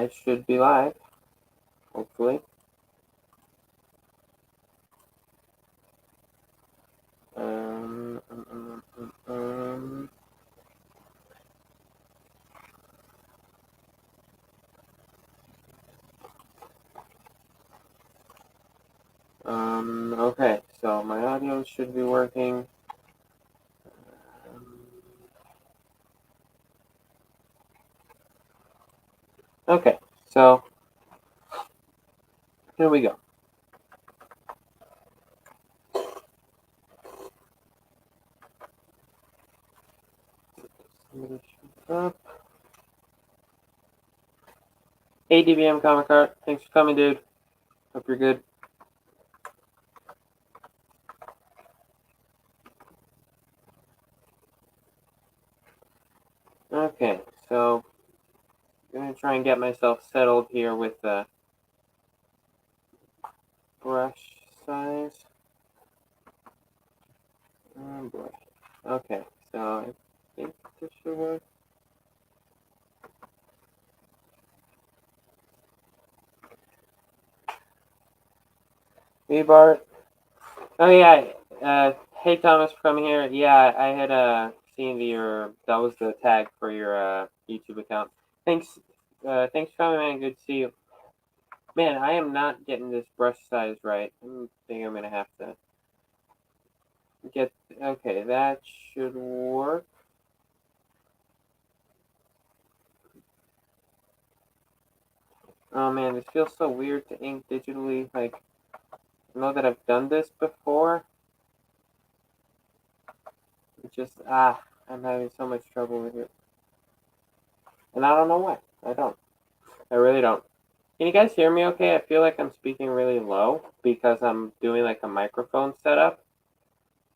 I should be live, hopefully. Okay, so my audio should be working. Okay, so here we go. Up. Hey, DBM Comic Art, thanks for coming, dude. Hope you're good. Okay, so I'm gonna try and get myself settled here with the brush size. Oh boy. Okay, so I think this should work. Hey, Bart. Oh yeah. Hey, Thomas, for coming here. Yeah, I had seen that was the tag for your YouTube account. Thanks. Thanks for coming, man. Good to see you. Man, I am not getting this brush size right. I think I'm gonna have to get. Okay, that should work. Oh man, this feels so weird to ink digitally. Like, I know that I've done this before. It just I'm having so much trouble with it, and I don't know why. I don't. I really don't. Can you guys hear me okay? I feel like I'm speaking really low because I'm doing like a microphone setup.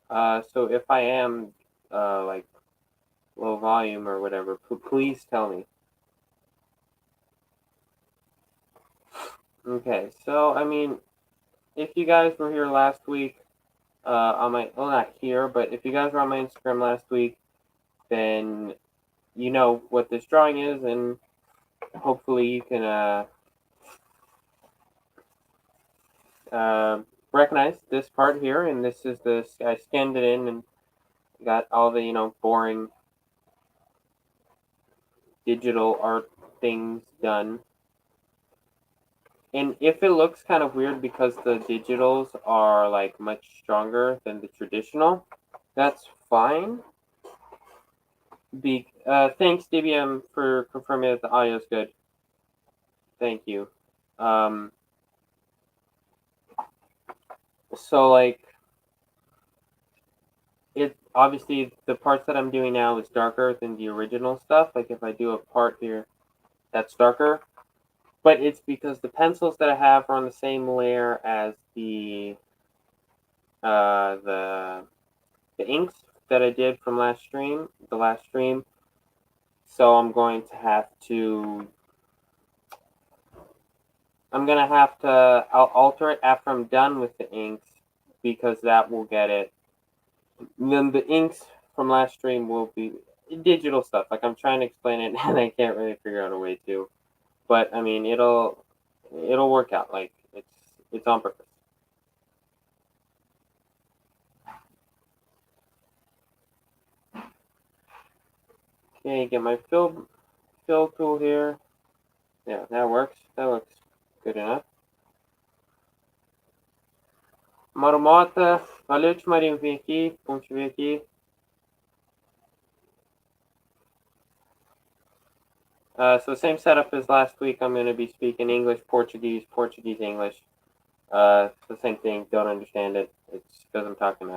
So if I am like low volume or whatever, please tell me. Okay, so I mean, if you guys were here last week, on my, well, not here, but if you guys were on my Instagram last week, then you know what this drawing is, and hopefully you can recognize this part here. And this is I scanned it in and got all the boring digital art things done. And if it looks kind of weird because the digitals are like much stronger than the traditional, that's fine. Thanks, DBM, for confirming that the audio is good. Thank you. So like, it obviously the parts that I'm doing now is darker than the original stuff. Like if I do a part here that's darker, but it's because the pencils that I have are on the same layer as the inks that I did from the last stream. So I'm going to have to I'll alter it after I'm done with the inks because that will get it. And then the inks from last stream will be digital stuff. Like I'm trying to explain it and I can't really figure out a way to. But I mean it'll work out. Like it's on purpose. Okay, get my fill tool here. Yeah, that works. That looks good enough. Marmota, valeu, Timarinho, vim aqui, bom te ver aqui. So same setup as last week. I'm going to be speaking English, Portuguese, Portuguese, English. It's the same thing. Don't understand it. It's because I'm talking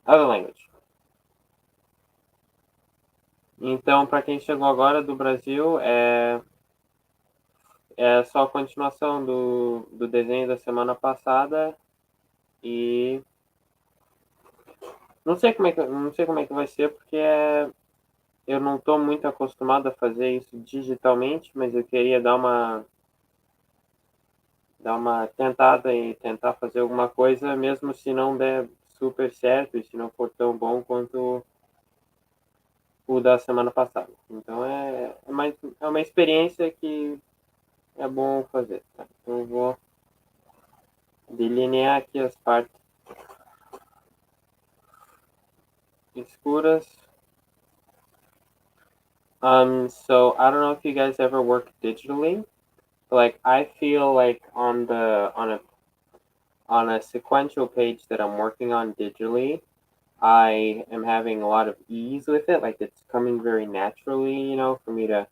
other language. Então, para quem chegou agora do Brasil, é só a continuação do desenho da semana passada e não sei como é que vai ser porque eu não estou muito acostumado a fazer isso digitalmente, mas eu queria dar uma tentada e tentar fazer alguma coisa, mesmo se não der super certo e se não for tão bom quanto o da semana passada. Então é uma experiência que é bom fazer. Tá? Então eu vou delinear aqui as partes escuras. So I don't know if you guys ever work digitally. Like I feel like on a sequential page that I'm working on digitally, I am having a lot of ease with it. Like it's coming very naturally, you know, for me to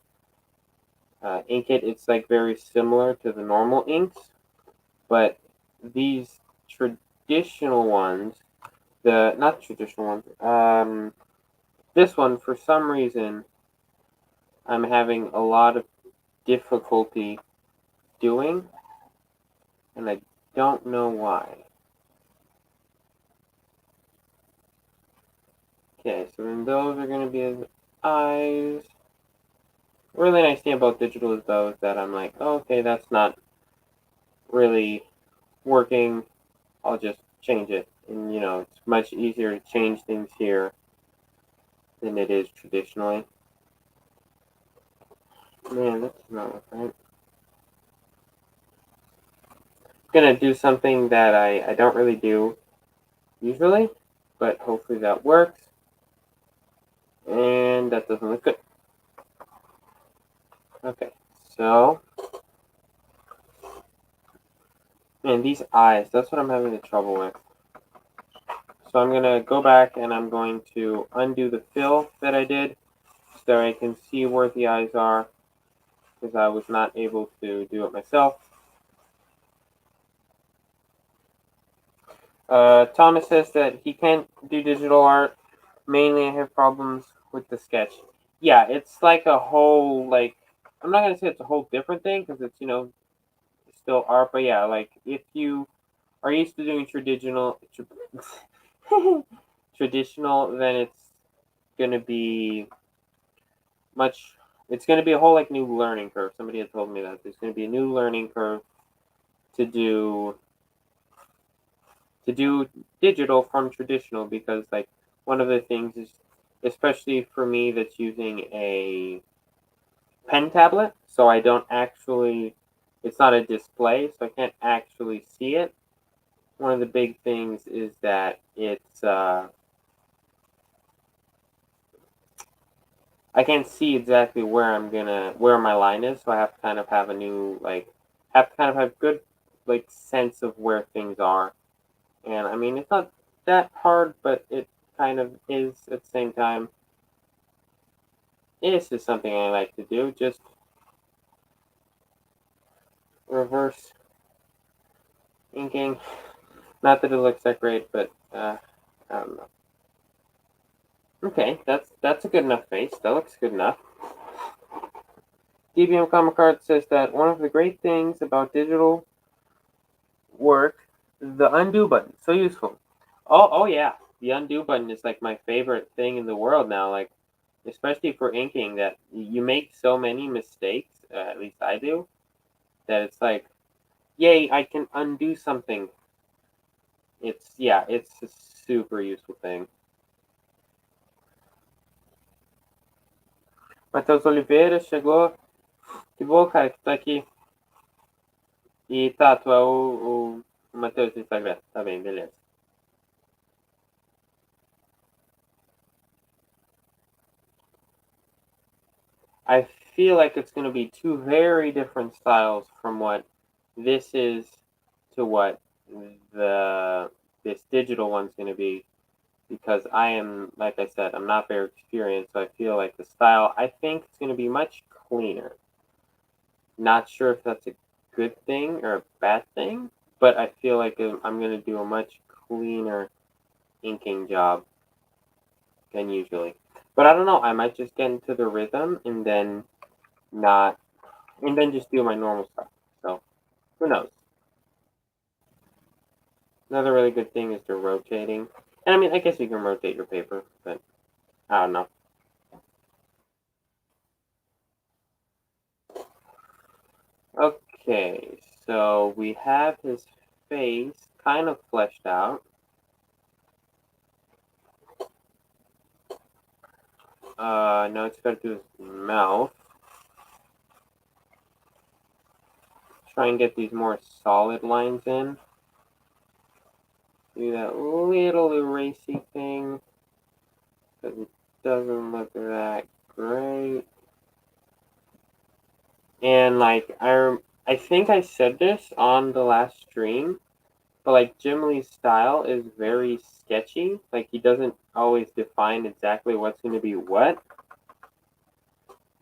ink it. It's like very similar to the normal inks, but these traditional ones, the not traditional ones, this one for some reason I'm having a lot of difficulty doing, and I don't know why. Okay, so then those are going to be his eyes. Really nice thing about digital is though is that I'm like, oh, okay, that's not really working. I'll just change it. And you know, it's much easier to change things here than it is traditionally. Man, that's not right. I'm gonna do something that I don't really do usually, but hopefully that works. And that doesn't look good. Okay, so man, these eyes, that's what I'm having the trouble with. So I'm gonna go back and I'm going to undo the fill that I did so I can see where the eyes are because I was not able to do it myself. Thomas says that he can't do digital art. Mainly I have problems with the sketch. Yeah, it's like a whole, like, I'm not going to say it's a whole different thing because it's, you know, still art, but yeah, like, if you are used to doing traditional, then it's going to be much, it's going to be a whole, like, new learning curve. Somebody had told me that. There's going to be a new learning curve to do digital from traditional because like one of the things is especially for me that's using a pen tablet so I don't actually it's not a display so I can't actually see it. One of the big things is that it's I can't see exactly where my line is, so I have to kind of have a new like have to kind of have good like sense of where things are. And I mean, it's not that hard, but it kind of is at the same time. This is something I like to do, just reverse inking. Not that it looks that great, but I don't know. Okay, that's a good enough face. That looks good enough. DBM Comic Card says that one of the great things about digital work, the undo button, so useful. Oh yeah, the undo button is like my favorite thing in the world now. Like especially for inking, that you make so many mistakes. At least I do. That it's like, yay, I can undo something. It's a super useful thing. Matheus Oliveira chegou. Que bom, cara, que tá aqui. E tá, tu é o Matheus do Instagram. Tá bem, beleza. I feel like it's going to be two very different styles from what this is to what this digital one's going to be because I am, like I said, I'm not very experienced, so I feel like the style, I think it's going to be much cleaner. Not sure if that's a good thing or a bad thing, but I feel like I'm going to do a much cleaner inking job than usually. But I don't know, I might just get into the rhythm and then not, and then just do my normal stuff. So, who knows? Another really good thing is the rotating. And I mean, I guess you can rotate your paper, but I don't know. Okay, so we have his face kind of fleshed out. No, it's got to do his mouth. Try and get these more solid lines in. Do that little erasy thing. Because it doesn't look that great. And like I think I said this on the last stream, but like Jim Lee's style is very sketchy. Like he doesn't always define exactly what's going to be what.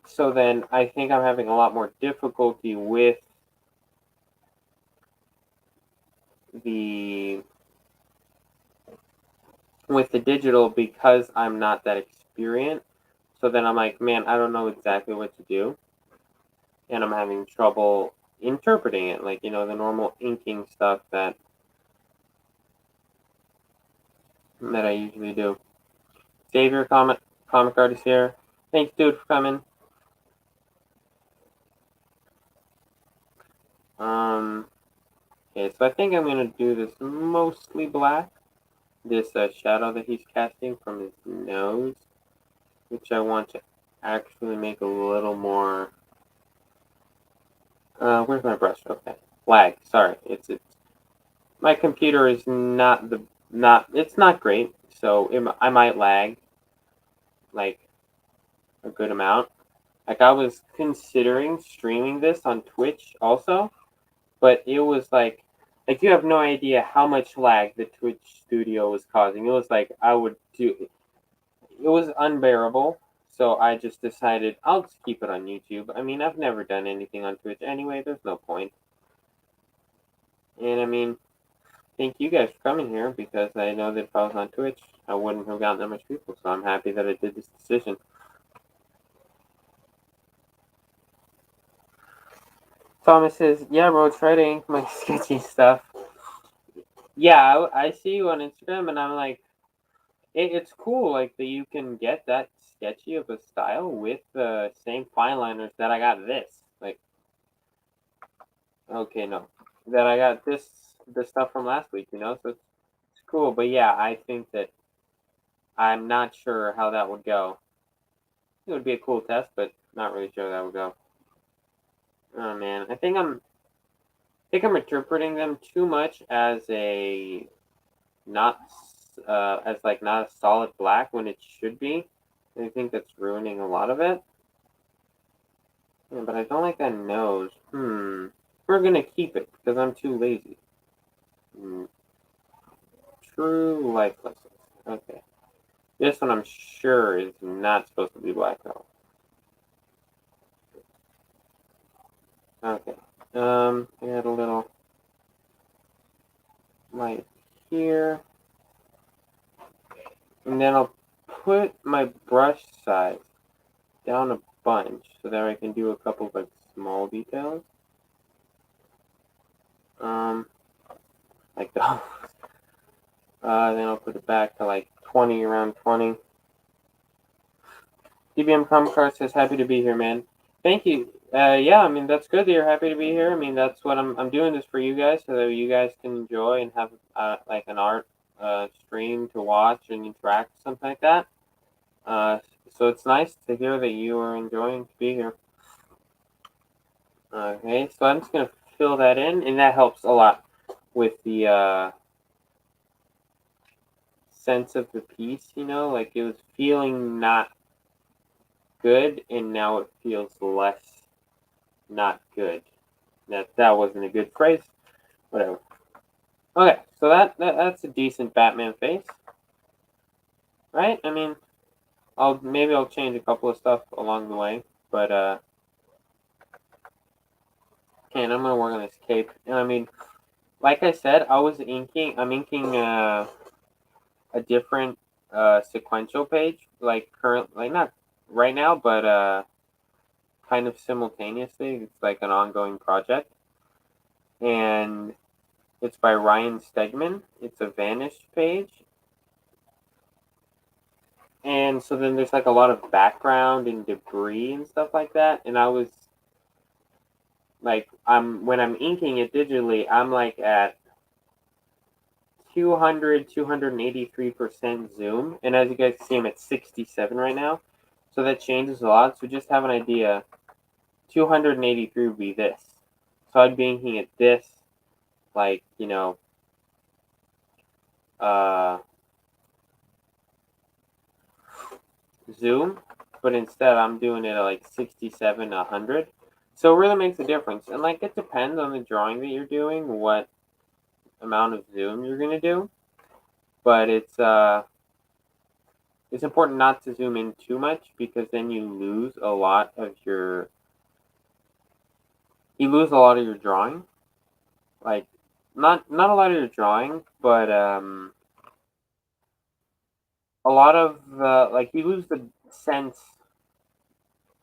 So then I think I'm having a lot more difficulty with the digital because I'm not that experienced. So then I'm like, man, I don't know exactly what to do, and I'm having trouble interpreting it, like the normal inking stuff that I usually do. Xavier comic artist here. Thanks, dude, for coming. Okay, so I think I'm gonna do this mostly black. This shadow that he's casting from his nose, which I want to actually make a little more. Where's my brush? Okay, lag. Sorry, it's my computer is it's not great, so I might lag like a good amount. Like I was considering streaming this on Twitch also, but it was like you have no idea how much lag the Twitch studio was causing. It was like it was unbearable. So I just decided I'll just keep it on YouTube. I mean, I've never done anything on Twitch anyway. There's no point. And I mean, thank you guys for coming here because I know that if I was on Twitch, I wouldn't have gotten that much people. So I'm happy that I did this decision. Thomas says, "Yeah, bro, try to ink my sketchy stuff." Yeah, I see you on Instagram, and I'm like, it's cool, like that you can get that sketchy of a style with the same fine liners that I got this. Like, okay, no, that I got the stuff from last week, so it's cool. But yeah, I think that I'm not sure how that would go. It would be a cool test, but not really sure how that would go. Oh man, I think I'm interpreting them too much as a not not a solid black when it should be. I think that's ruining a lot of it. Yeah, but I don't like that nose. We're gonna keep it because I'm too lazy. True life lessons. Okay. This one I'm sure is not supposed to be black though. Okay. Add a little light here. And then I'll put my brush size down a bunch so that I can do a couple of like small details. Like those. Then I'll put it back to like 20, around 20. DBM Comic Car says, happy to be here, man. Thank you. Yeah, I mean, that's good that you're happy to be here. I mean, that's what I'm doing this for you guys so that you guys can enjoy and have like an art stream to watch and interact, something like that. So it's nice to hear that you are enjoying to be here. Okay, so I'm just going to fill that in, and that helps a lot with the sense of the piece, like it was feeling not good, and now it feels less not good. That wasn't a good phrase. Whatever. Okay, so that's a decent Batman face, right? I mean, I'll change a couple of stuff along the way, but and I'm gonna work on this cape. And I mean, like I said, I'm inking a different sequential page, like not right now, but kind of simultaneously. It's like an ongoing project, and it's by Ryan Stegman. It's a vanished page. And so then there's like a lot of background and debris and stuff like that. And I was like, when I'm inking it digitally, I'm like at 283% zoom. And as you guys see, I'm at 67 right now. So that changes a lot. So just have an idea. 283 would be this. So I'd be making it this, like, uh, zoom, but instead I'm doing it at like 67 to 100. So it really makes a difference. And like it depends on the drawing that you're doing, what amount of zoom you're gonna do. But it's important not to zoom in too much because then you lose a lot of your drawing. Like not a lot of your drawing, but a lot of like you lose the sense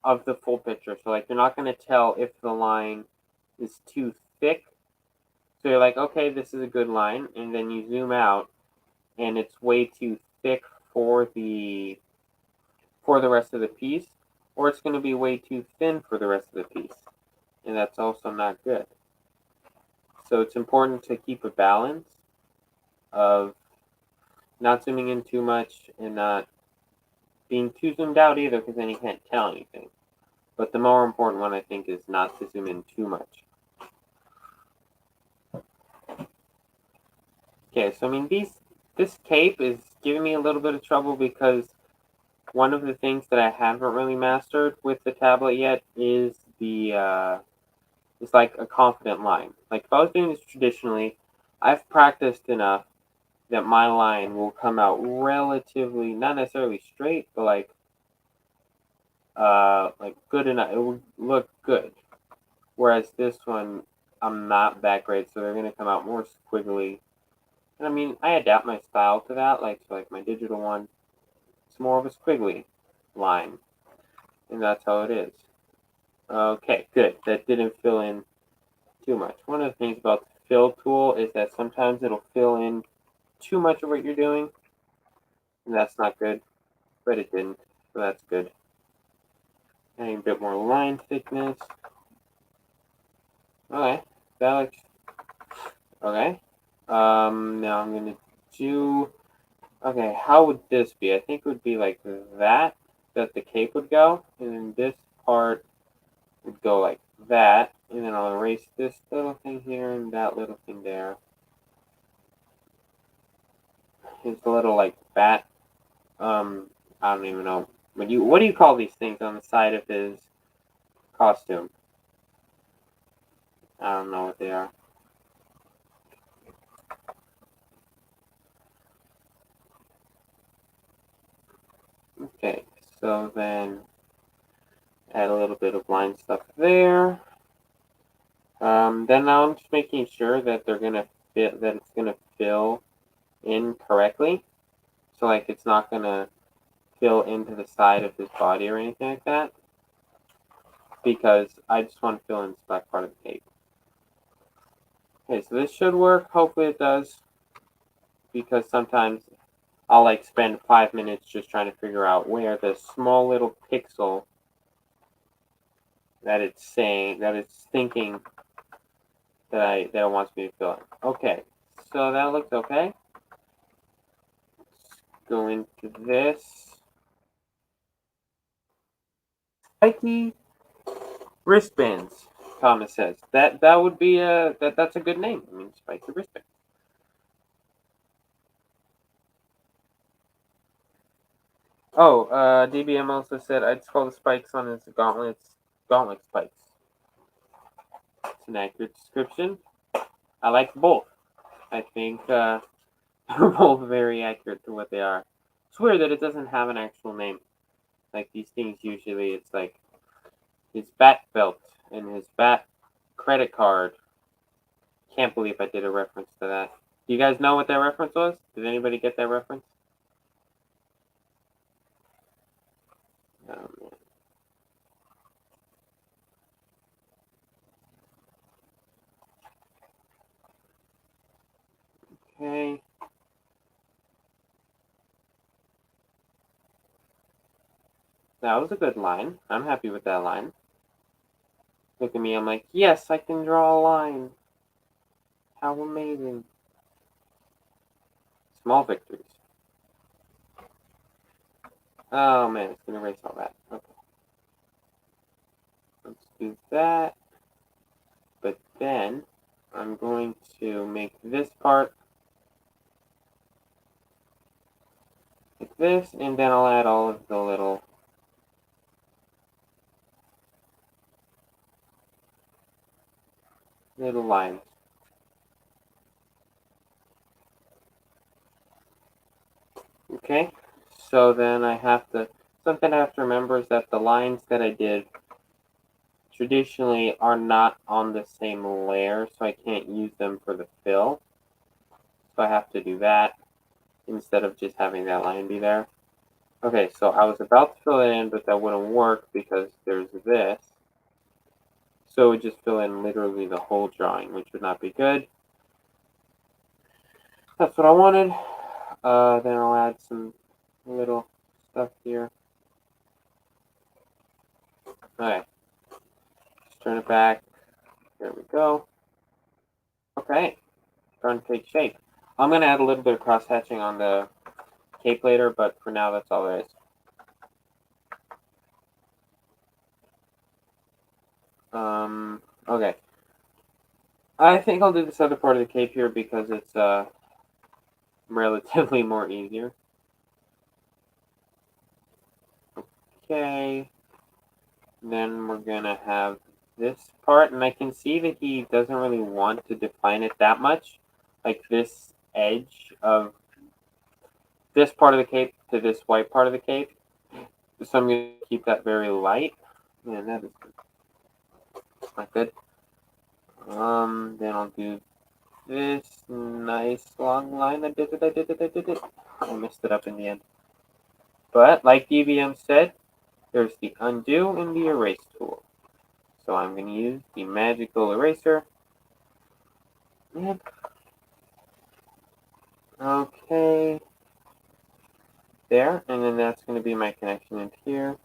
of the full picture. So like you're not gonna tell if the line is too thick. So you're like, okay, this is a good line, and then you zoom out, and it's way too thick for the rest of the piece, or it's going to be way too thin for the rest of the piece, and that's also not good. So it's important to keep a balance of not zooming in too much and not being too zoomed out either, because then you can't tell anything. But the more important one, I think, is not to zoom in too much. Okay, so I mean, this cape is giving me a little bit of trouble because one of the things that I haven't really mastered with the tablet yet is it's like a confident line. Like if I was doing this traditionally, I've practiced enough that my line will come out relatively, not necessarily straight, but like good enough. It will look good. Whereas this one, I'm not that great, so they're gonna come out more squiggly. And I mean, I adapt my style to that. Like so, like my digital one, it's more of a squiggly line, and that's how it is. Okay, good. That didn't fill in too much. One of the things about the fill tool is that sometimes it'll fill in too much of what you're doing, and that's not good, but it didn't, so that's good. Adding a bit more line thickness. Okay, that looks okay. Now I'm gonna do. Okay, how would this be? I think it would be like that the cape would go, and then this part would go like that, and then I'll erase this little thing here and that little thing there. His little like bat. I don't even know. What do you call these things on the side of his costume? I don't know what they are. Okay, so then add a little bit of line stuff there. Then now I'm just making sure that they're gonna fit, that it's gonna fill in correctly. So like it's not gonna fill into the side of his body or anything like that. Because I just want to fill in the back part of the cape. Okay, so this should work. Hopefully it does. Because sometimes I'll like spend 5 minutes just trying to figure out where the small little pixel that it's thinking that it wants me to fill in. Okay, so that looks okay. Let's go into this. Spikey Wristbands, Thomas says. That would be that's a good name. I mean, Spikey Wristbands. Oh, DBM also said I'd call the spikes on his gauntlet spikes. It's an accurate description. I like both. I think they're both very accurate to what they are. It's weird that it doesn't have an actual name. Like these things usually, it's like his bat belt and his bat credit card. Can't believe I did a reference to that. Do you guys know what that reference was? Did anybody get that reference? Oh, man. Okay. That was a good line. I'm happy with that line. Look at me, I'm like, yes, I can draw a line. How amazing. Small victories. Oh man, it's gonna erase all that. Okay. Let's do that. But then I'm going to make this part like this, and then I'll add all of the little lines. Okay, so then something I have to remember is that the lines that I did traditionally are not on the same layer, so I can't use them for the fill. So I have to do that instead of just having that line be there. Okay, so I was about to fill it in, but that wouldn't work because there's this. So it would just fill in literally the whole drawing, which would not be good. That's what I wanted. Then I'll add some little stuff here. Alright, just turn it back. There we go. Okay, starting to take shape. I'm going to add a little bit of cross-hatching on the cape later, but for now that's all there is. Okay. I think I'll do this other part of the cape here because it's relatively more easier. Okay. Then we're gonna have this part, and I can see that he doesn't really want to define it that much, like this edge of this part of the cape to this white part of the cape. So I'm gonna keep that very light. Man, that is not good. Then I'll do this nice long line. I did it. I messed it up in the end. But like DVM said, there's the undo and the erase tool. So I'm going to use the magical eraser. Yep. Okay. There. And then that's going to be my connection into here.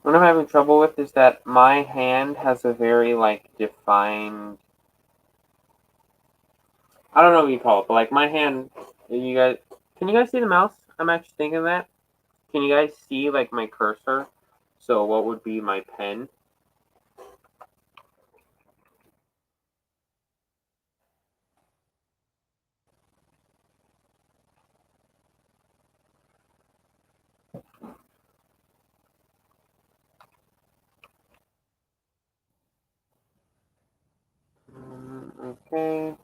What I'm having trouble with is that my hand has a very, like, defined... I don't know what you call it, but, like, my hand... You guys... Can you guys see the mouse? I'm actually thinking that. Can you guys see, like, my cursor? So what would be my pen? Okay.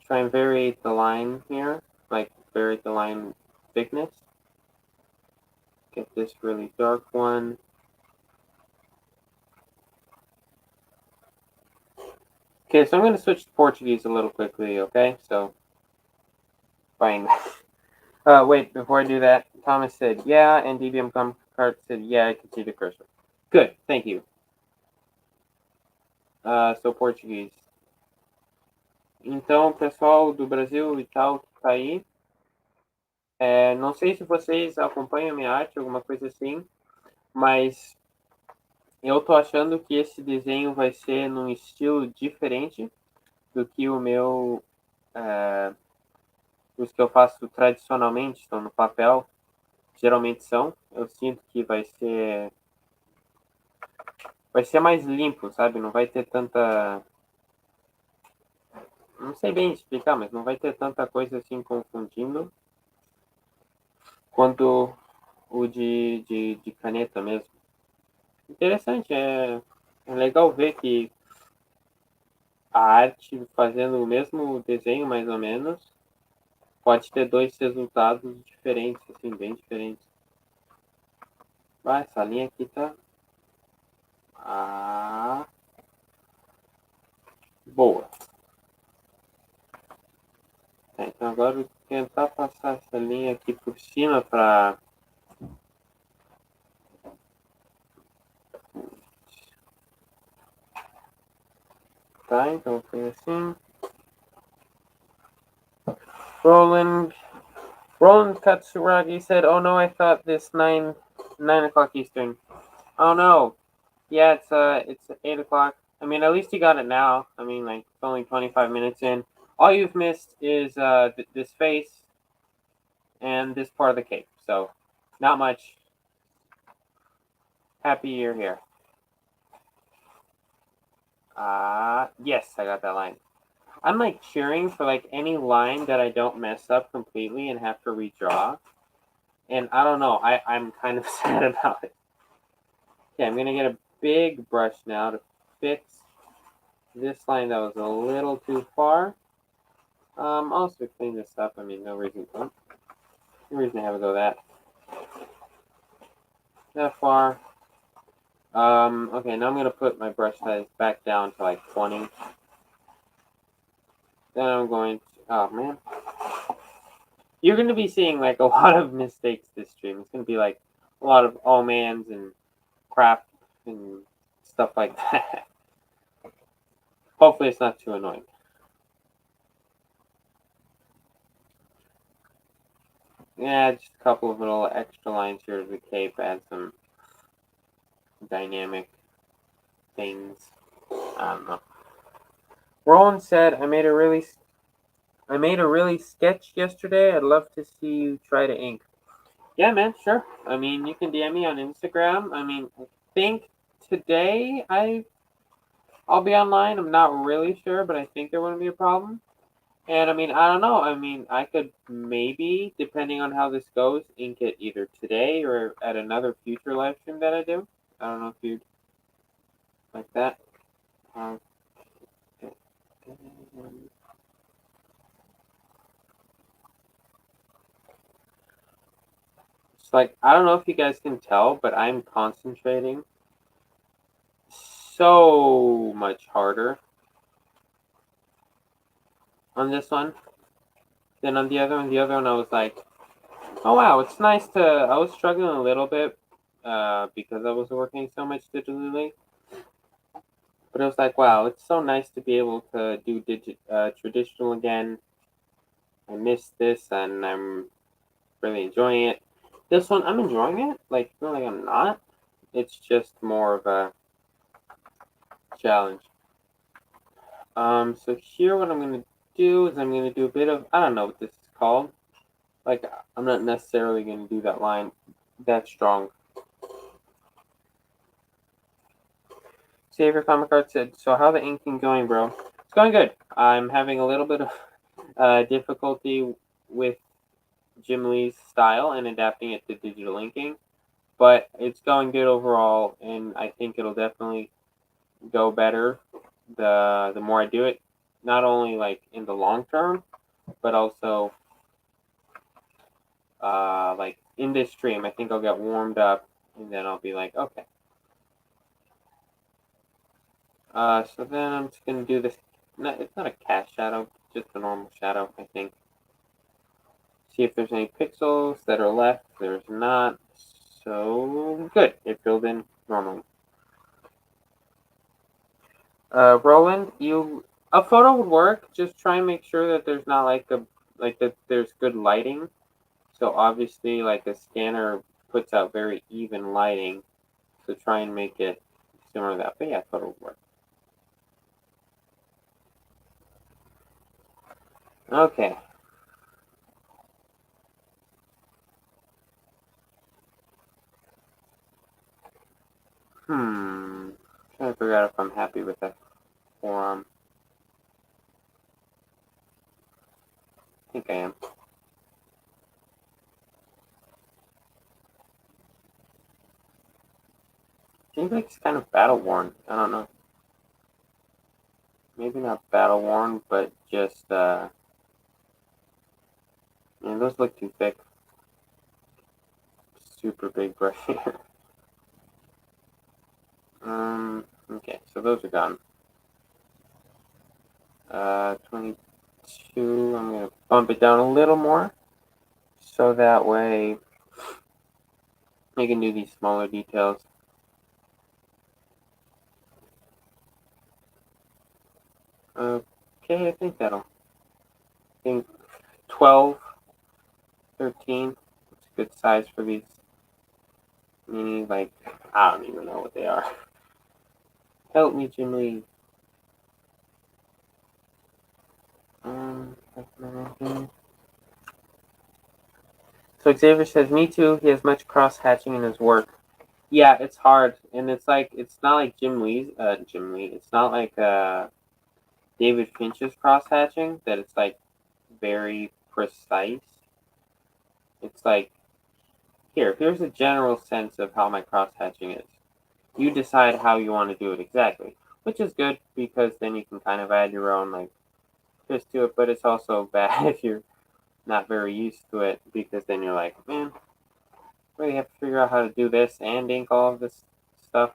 Try and vary the line here, like vary the line thickness. Get this really dark one. Okay, so I'm going to switch to Portuguese a little quickly, okay? So, fine. Wait, before I do that, Thomas said, yeah, and DBM Cart said, yeah, I can see the cursor. Good, thank you. So, Português. Então, pessoal do Brasil e tal que tá aí, não sei se vocês acompanham a minha arte, alguma coisa assim, mas eu tô achando que esse desenho vai ser num estilo diferente do que o meu, os que eu faço tradicionalmente, estão no papel, geralmente são. Eu sinto que vai ser mais limpo, sabe? Não vai ter tanta, não sei bem explicar, mas não vai ter tanta coisa assim confundindo quanto o de caneta mesmo. Interessante, é legal ver que a arte fazendo o mesmo desenho, mais ou menos, pode ter dois resultados diferentes, assim, bem diferentes. Essa linha aqui tá... boa. Tá, então agora eu vou tentar passar essa linha aqui por cima para... Tá, então foi assim. Roland Katsuragi said, oh no, I thought this 9 o'clock Eastern. Oh no. Yeah, it's 8 o'clock. I mean, at least you got it now. I mean, like it's only 25 minutes in. All you've missed is this face and this part of the cape. So, not much. Happy you're here. Yes, I got that line. I'm like cheering for like any line that I don't mess up completely and have to redraw. And I don't know, I'm kind of sad about it. Okay, I'm gonna get a big brush now to fix this line that was a little too far. Also clean this up. I mean, no reason to have it go that far. Okay, now I'm gonna put my brush size back down to like 20. Then I'm going to, oh man, you're gonna be seeing like a lot of mistakes this stream. It's gonna be like a lot of oh mans and crap and stuff like that. Hopefully, it's not too annoying. Yeah, just a couple of little extra lines here to the cape, add some dynamic things. I don't know. Roland said, I made a really sketch yesterday. I'd love to see you try to ink." Yeah, man, sure. I mean, you can DM me on Instagram. I mean, I think today I'll be online. I'm not really sure, but I think there wouldn't be a problem. And I mean, I don't know. I mean, I could maybe, depending on how this goes, ink it either today or at another future live stream that I do. I don't know if you'd like that. Um, It's like, I don't know if you guys can tell, but I'm concentrating so much harder on this one than on the other one. The other one, I was like, oh wow, it's nice to. I was struggling a little bit because I was working so much digitally, but it was like, wow, it's so nice to be able to do traditional again. I missed this, and I'm really enjoying it. This one, I'm enjoying it. Like, not like I'm not. It's just more of a challenge. So here, what I'm gonna do is I'm gonna do a bit of, I don't know what this is called. Like, I'm not necessarily gonna do that line that strong. Saver Comic Art said, "So how the inking going, bro?" It's going good. I'm having a little bit of difficulty with Jim Lee's style and adapting it to digital inking, but it's going good overall, and I think it'll definitely go better the more I do it. Not only like in the long term, but also like in this stream. I think I'll get warmed up, and then I'll be like, okay. So then I'm just gonna do this. No, it's not a cast shadow, just a normal shadow, I think. See if there's any pixels that are left. There's not. So good. It filled in normally. Roland, you a photo would work. Just try and make sure that there's not like that there's good lighting. So obviously, like a scanner puts out very even lighting. So try and make it similar to that. But yeah, photo would work. Okay. Trying to figure out if I'm happy with that forearm. I think I am. Seems like it's kind of battle worn. I don't know. Maybe not battle worn, but just man, those look too thick. Super big brush here. Okay, so those are gone. 22. I'm gonna bump it down a little more, so that way I can do these smaller details. Okay, I think that'll. I think 12, 13. It's a good size for these mini. Like I don't even know what they are. Help me, Jim Lee. So Xavier says, me too. He has much cross-hatching in his work. Yeah, it's hard, and it's not like Jim Lee. It's not like David Finch's cross-hatching that it's like very precise. It's like here's a general sense of how my cross-hatching is. You decide how you want to do it exactly, which is good because then you can kind of add your own like twist to it. But it's also bad if you're not very used to it because then you're like, man, really have to figure out how to do this and ink all of this stuff.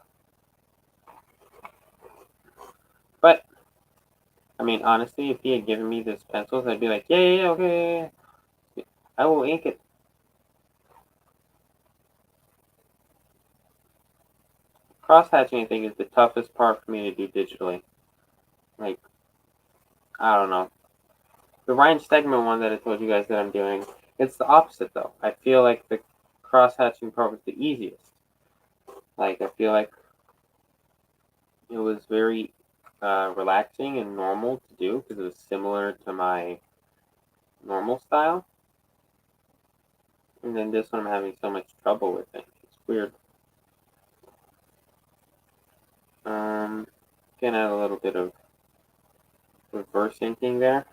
But I mean, honestly, if he had given me this pencils, I'd be like, yeah, okay, yeah. I will ink it. Cross-hatching, I think, is the toughest part for me to do digitally. Like, I don't know. The Ryan Stegman one that I told you guys that I'm doing, it's the opposite, though. I feel like the cross-hatching part was the easiest. Like, I feel like it was very relaxing and normal to do because it was similar to my normal style. And then this one I'm having so much trouble with it. It's weird. Can add a little bit of reverse inking there.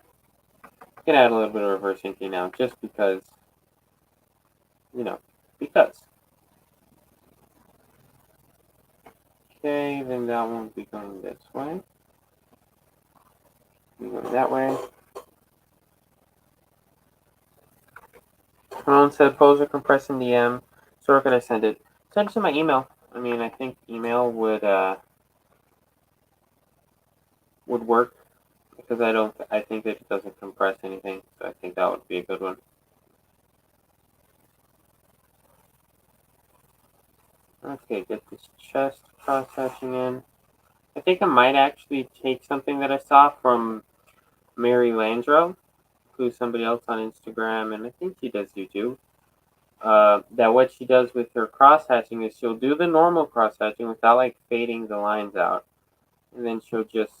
Can add a little bit of reverse inking now just because, because. Okay, then that one will be going this way. We go that way. Ramon said, poser compressing the M. So where could I send it? Send it to my email. I mean, I think email would work because I think that it doesn't compress anything. So I think that would be a good one. Okay, get this chest cross-hatching in. I think I might actually take something that I saw from Mary Landro, who's somebody else on Instagram, and I think she does YouTube. That what she does with her cross-hatching is she'll do the normal cross-hatching without like fading the lines out, and then she'll just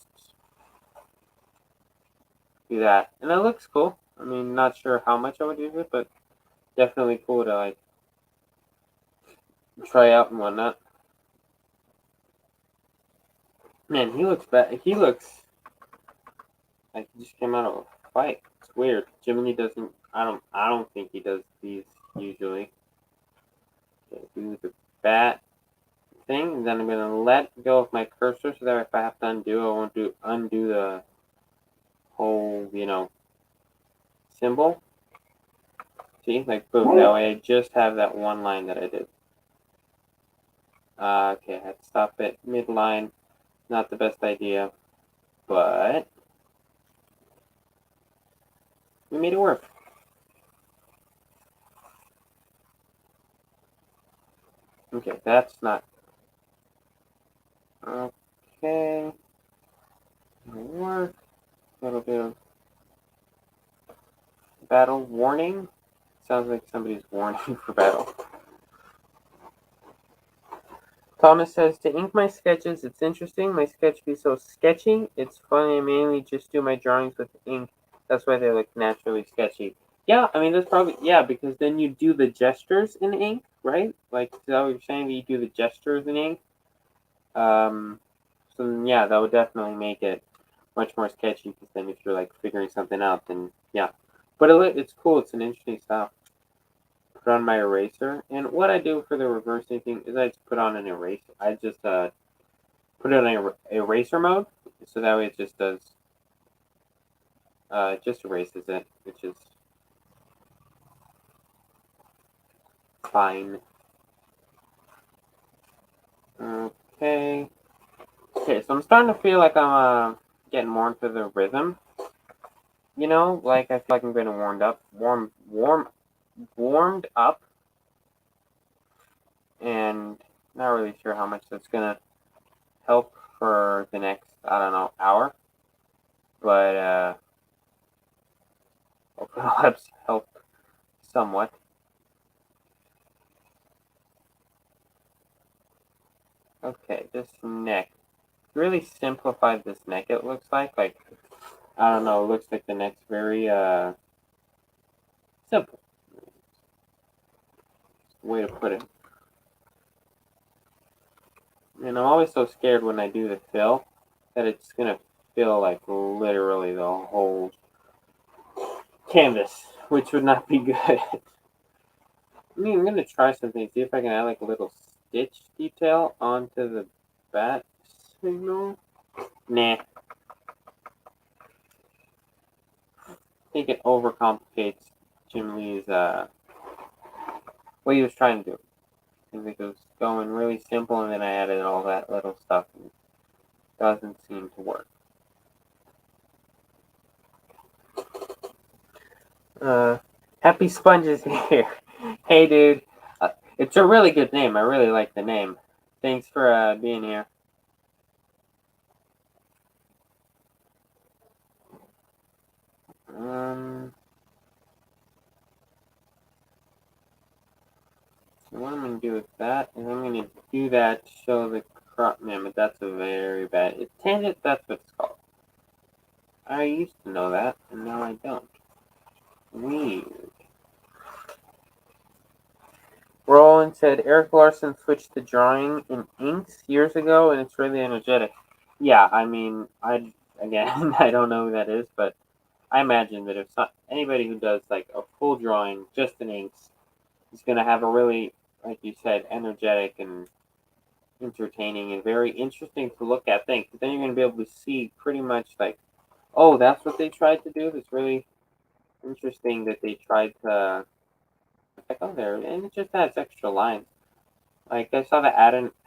do that, and it looks cool. I mean, not sure how much I would use it, but definitely cool to like try out and whatnot. Man, he looks bad. He looks like he just came out of a fight. It's weird. Jiminy doesn't. I don't think he does these usually. Okay, do the bat thing, and then I'm gonna let go of my cursor so that if I have to undo, I won't undo the whole symbol. See, like boom. That way I just have that one line that I did. Okay, I had to stop it midline. Not the best idea, but we made it work. Okay, that's not okay. It'll work. A little bit of battle warning. Sounds like somebody's warning for battle. Thomas says, to ink my sketches, it's interesting. My sketch be so sketchy. It's funny, I mainly just do my drawings with ink. That's why they look naturally sketchy. Yeah, I mean, that's probably, yeah, because then you do the gestures in ink, right? Like, is that what you're saying? That you do the gestures in ink? So, yeah, that would definitely make it much more sketchy, because then if you're, like, figuring something out, then, yeah. But it's cool. It's an interesting style. Put on my eraser. And what I do for the reverse inking is I just put on an eraser. I just put it on eraser mode, so that way it just does, it just erases it, which is fine. Okay. Okay, so I'm starting to feel like I'm getting more into the rhythm. Like I feel like I'm getting warmed up, and not really sure how much that's gonna help for the next, I don't know, hour. But hopefully it'll help somewhat. Okay, this neck. really simplified this neck, it looks like. Like, I don't know, it looks like the neck's very simple. Way to put it. And I'm always so scared when I do the fill that it's gonna fill like literally the whole canvas, which would not be good. I mean, I'm gonna try something, see if I can add like a little stitch detail onto the bat signal. Nah, I think it overcomplicates Jim Lee's what he was trying to do. I think it was going really simple, and then I added all that little stuff, and it doesn't seem to work. Happy Sponges here. Hey, dude. It's a really good name. I really like the name. Thanks for being here. So what I'm going to do with that is I'm going to do that to show the crop. Man, but that's a very bad. It's tangent, that's what it's called. I used to know that, and now I don't. Weird. Roland said Eric Larson switched to drawing in inks years ago, and it's really energetic. Yeah, I mean, again, I don't know who that is, but I imagine that if anybody who does like a full drawing just in inks is going to have a really, like you said, energetic and entertaining and very interesting to look at thing. But then you're going to be able to see pretty much like, oh, that's what they tried to do. It's really interesting that they tried to like, oh, there, and it just has extra lines. Like I saw that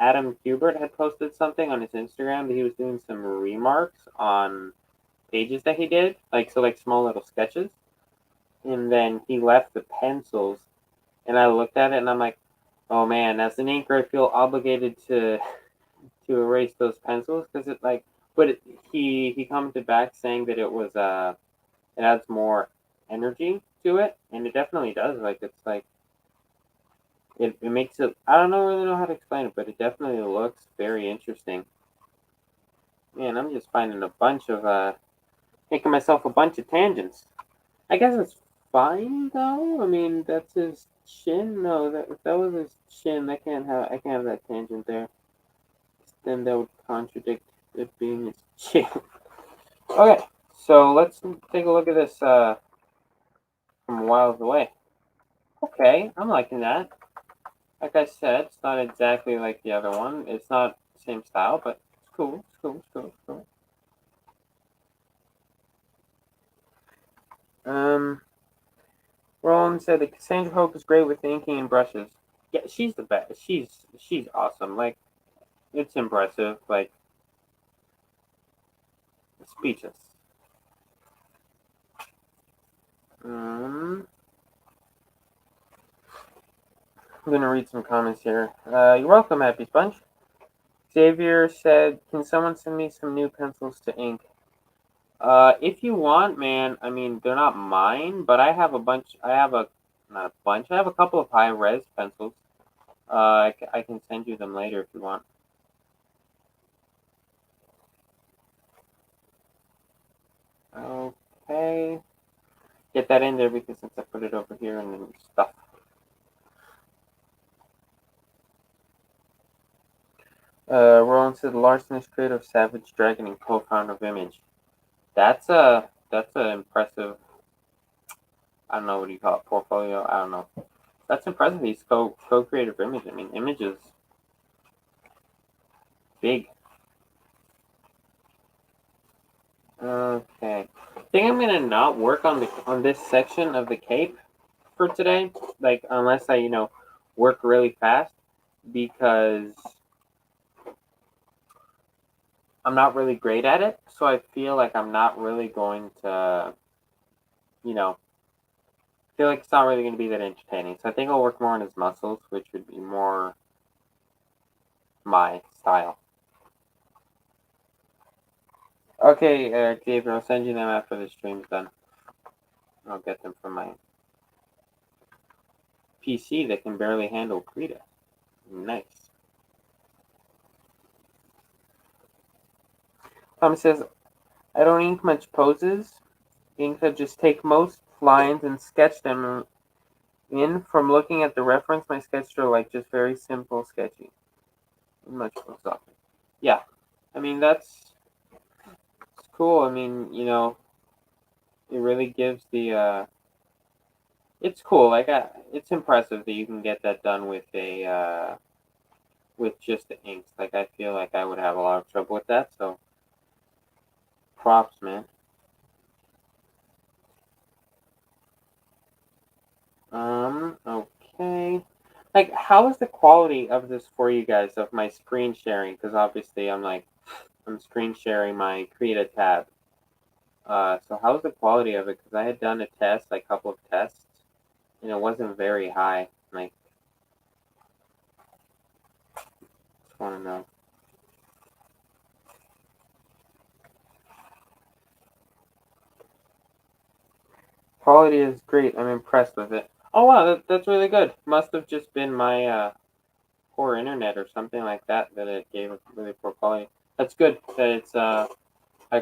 Adam Hubert had posted something on his Instagram that he was doing some remarks on pages that he did, like so like small little sketches, and then he left the pencils, and I looked at it and I'm like, oh man, as an inker, I feel obligated to erase those pencils because it like, but he commented back saying that it adds more energy to it, and it definitely does. Like it's like it makes it. I don't know really know how to explain it, but it definitely looks very interesting. Man, I'm just finding a bunch of making myself a bunch of tangents. I guess it's fine though. I mean, that's his chin. No, that if that was his chin, I can't have that tangent there. Then that would contradict it being his chin. Okay, so let's take a look at this from miles away. Okay, I'm liking that. Like I said, it's not exactly like the other one. It's not the same style, but it's cool. It's cool. It's cool. It's cool. Roland said that Cassandra Hope is great with inking and brushes. Yeah, she's the best. She's awesome. Like it's impressive. Like speechless. I'm gonna read some comments here. You're welcome, Happy Sponge. Xavier said, "Can someone send me some new pencils to ink?" If you want, man. I mean, they're not mine, but I have a bunch. I have a not a bunch. I have a couple of high res pencils. I can send you them later if you want. Okay. Get that in there because since I put it over here and then stuff. Roland said Larson is creator of Savage Dragon and co-founder of Image. That's a impressive. I don't know what do you call it, portfolio. I don't know. That's impressive. He's co-creator of Image. I mean, Image is big. Okay. I think I'm gonna not work on this section of the cape for today. Like unless I work really fast because I'm not really great at it. So I feel like I'm not really going to you know feel like it's not really going to be that entertaining. So I think I'll work more on his muscles, which would be more my style. Okay, Gabriel, I'll send you them after the stream's done. I'll get them from my PC that can barely handle Krita. Nice. Tom says, I don't ink much poses. Ink to just take most lines and sketch them in. From looking at the reference, my sketches are like just very simple sketching. Much more soft. Yeah. I mean, that's cool. I mean, it really gives it's cool. Like, it's impressive that you can get that done with with just the inks. Like, I feel like I would have a lot of trouble with that. So, props, man. Okay. Like, how is the quality of this for you guys of my screen sharing? Because obviously, I'm screen sharing my Create a tab. So how's the quality of it? Because I had done a test, like a couple of tests, and it wasn't very high. Like, just want to know. Quality is great. I'm impressed with it. Oh wow, that's really good. Must have just been my poor internet or something like that that it gave a really poor quality. That's good that it's high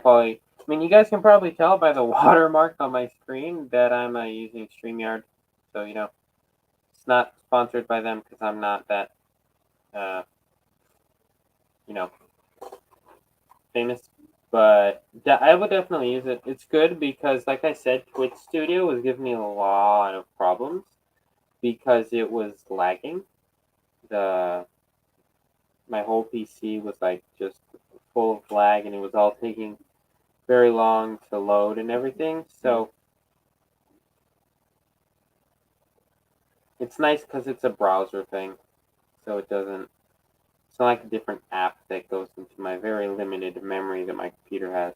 quality. I mean, you guys can probably tell by the watermark on my screen that I'm using StreamYard. So it's not sponsored by them because I'm not that uh, you know famous. But I would definitely use it. It's good because, like I said, Twitch Studio was giving me a lot of problems because it was lagging. The My whole PC was like just full of lag, and it was all taking very long to load and everything. So it's nice because it's a browser thing, so it doesn't. It's not like a different app that goes into my very limited memory that my computer has.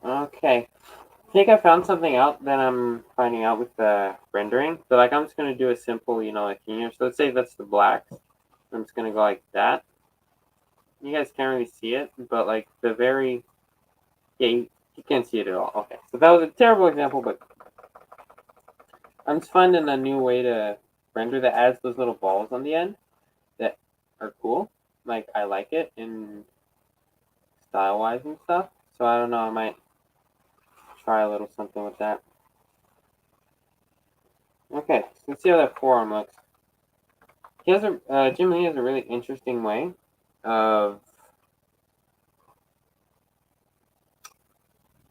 Okay. I think I found something out that I'm finding out with the rendering. So like I'm just gonna do a simple, like here. So let's say that's the blacks. I'm just gonna go like that. You guys can't really see it, but like the very you can't see it at all. Okay. So that was a terrible example, but I'm just finding a new way to render that adds those little balls on the end that are cool. Like I like it in style wise and stuff. So I don't know, I might try a little something with that. Okay, so let's see how that forearm looks. Jim Lee has a really interesting way of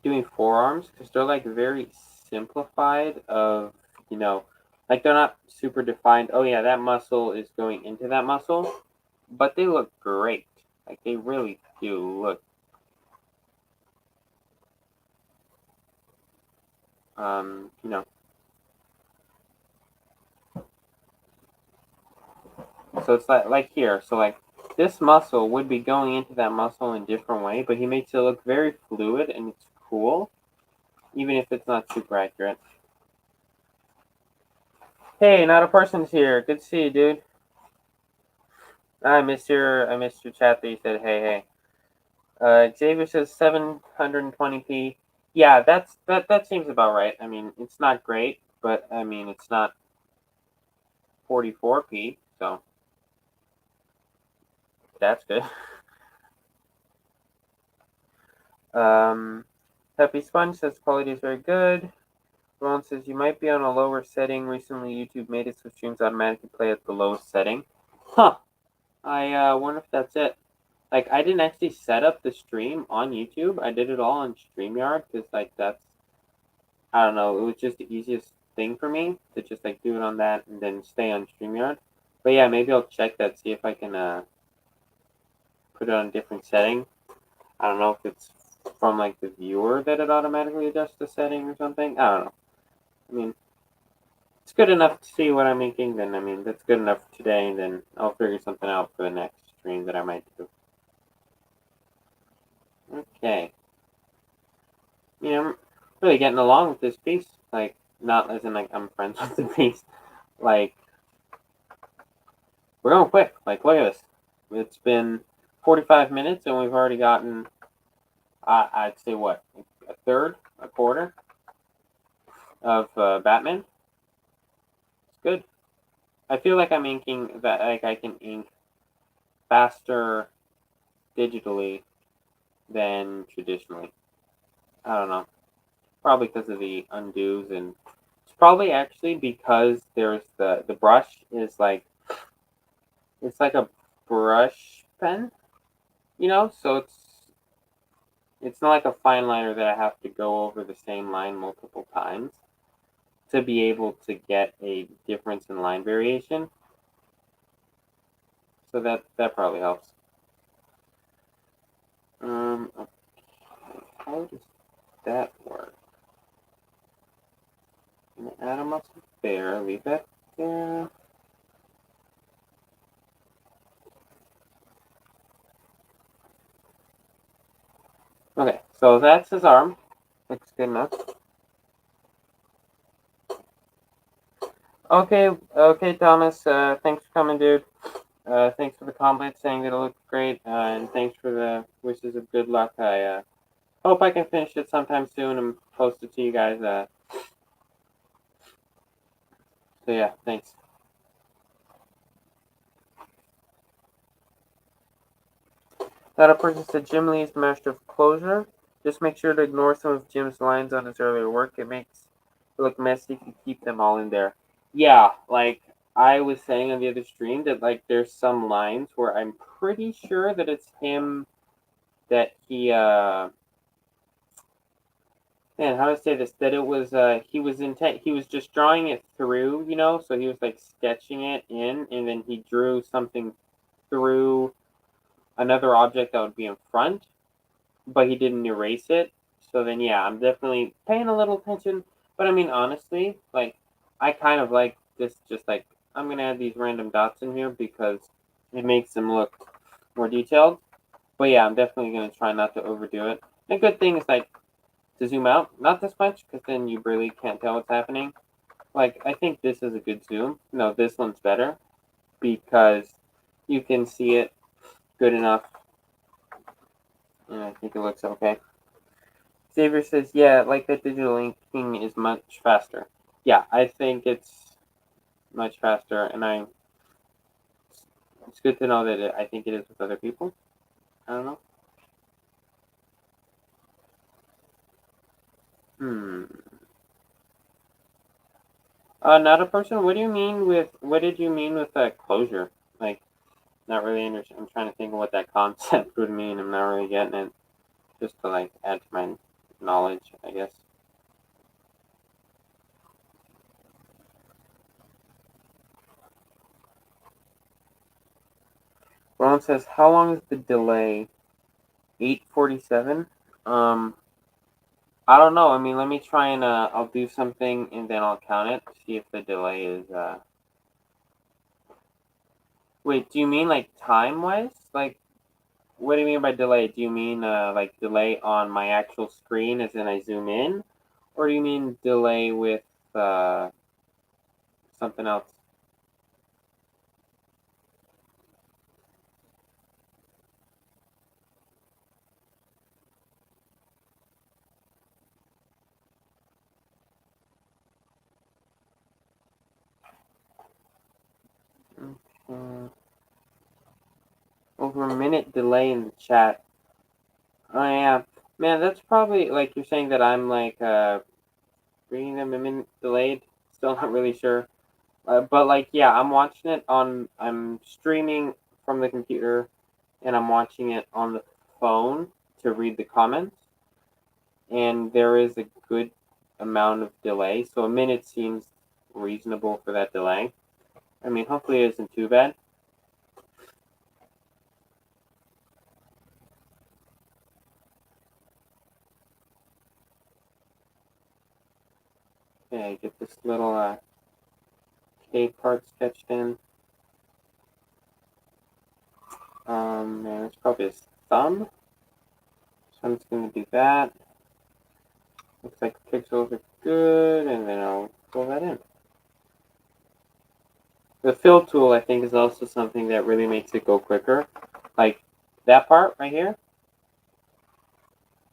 doing forearms because they're like very simplified. Like they're not super defined. Oh yeah, that muscle is going into that muscle, but they look great. Like they really do look. Um, you know. So it's like here. So like this muscle would be going into that muscle in a different way, but he makes it look very fluid and it's cool, even if it's not super accurate. Hey, not a person's here. Good to see you, dude. I missed your chat that you said hey. Xavier says 720p. Yeah, that seems about right. I mean, it's not great, but I mean, it's not 44p, so that's good. Peppy Sponge says quality is very good. Ron says you might be on a lower setting. Recently, YouTube made it so streams automatically play at the lowest setting. Huh. I wonder if that's it. Like, I didn't actually set up the stream on YouTube. I did it all on StreamYard because, like, I don't know, it was just the easiest thing for me to just, like, do it on that and then stay on StreamYard. But yeah, maybe I'll check that, see if I can put it on a different setting. I don't know if it's from, like, the viewer that it automatically adjusts the setting or something. I don't know. I mean, it's good enough to see what I'm making, then, I mean, that's good enough today, and then I'll figure something out for the next stream that I might do. Okay. I'm really getting along with this piece. Like, not as in, like, I'm friends with the piece. Like, we're going quick. Like, look at this. It's been 45 minutes, and we've already gotten, I'd say, what, a third, a quarter of Batman? It's good. I feel like I'm inking that, like, I can ink faster digitally than traditionally. I don't know. Probably because of the undos, and it's probably actually because there's the brush is like it's like a brush pen, so it's not like a fine liner that I have to go over the same line multiple times to be able to get a difference in line variation. So that probably helps. Okay. How does that work? I'm gonna add a muscle there, leave that there. Okay, so that's his arm. Looks good enough. Okay, Thomas. Thanks for coming, dude. Thanks for the compliment saying that it looked great, and thanks for the wishes of good luck. I hope I can finish it sometime soon and post it to you guys. So yeah, thanks. That a person said Jim Lee is the master of closure. Just make sure to ignore some of Jim's lines on his earlier work. It makes it look messy if you keep them all in there. Yeah, like I was saying on the other stream that like there's some lines where I'm pretty sure that it's him that man, how to say this? That it was he was just drawing it through, so he was like sketching it in, and then he drew something through another object that would be in front, but he didn't erase it. So then yeah, I'm definitely paying a little attention. But I mean honestly, like I kind of like this just like I'm gonna add these random dots in here because it makes them look more detailed. But yeah, I'm definitely gonna try not to overdo it. And a good thing is like to zoom out, not this much, because then you really can't tell what's happening. Like, I think this is a good zoom. No, this one's better because you can see it good enough. And I think it looks okay. Xavier says, yeah, like that digital inking is much faster. Yeah, I think it's much faster, and it's good to know that I think it is with other people. I don't know. Hmm. Not a person. What did you mean with that closure? Like, not really understand. I'm trying to think of what that concept would mean. I'm not really getting it. Just to like add to my knowledge, I guess. Ron says, "How long is the delay?" 8:47. Um, I don't know. I mean, let me try and I'll do something and then I'll count it. See if the delay is. Wait, do you mean like time wise? Like, what do you mean by delay? Do you mean like delay on my actual screen as in I zoom in, or do you mean delay with uh something else? Okay. Over a minute delay in the chat. Oh yeah, man, that's probably like you're saying that I'm like reading them a minute delayed. Still not really sure, but like yeah, I'm streaming from the computer, and I'm watching it on the phone to read the comments, and there is a good amount of delay. So a minute seems reasonable for that delay. I mean, hopefully it isn't too bad. Okay, get this little K part sketched in. And it's probably his thumb. So I'm just going to do that. Looks like the pixels are good, and then I'll pull that in. The fill tool, I think, is also something that really makes it go quicker. Like that part right here,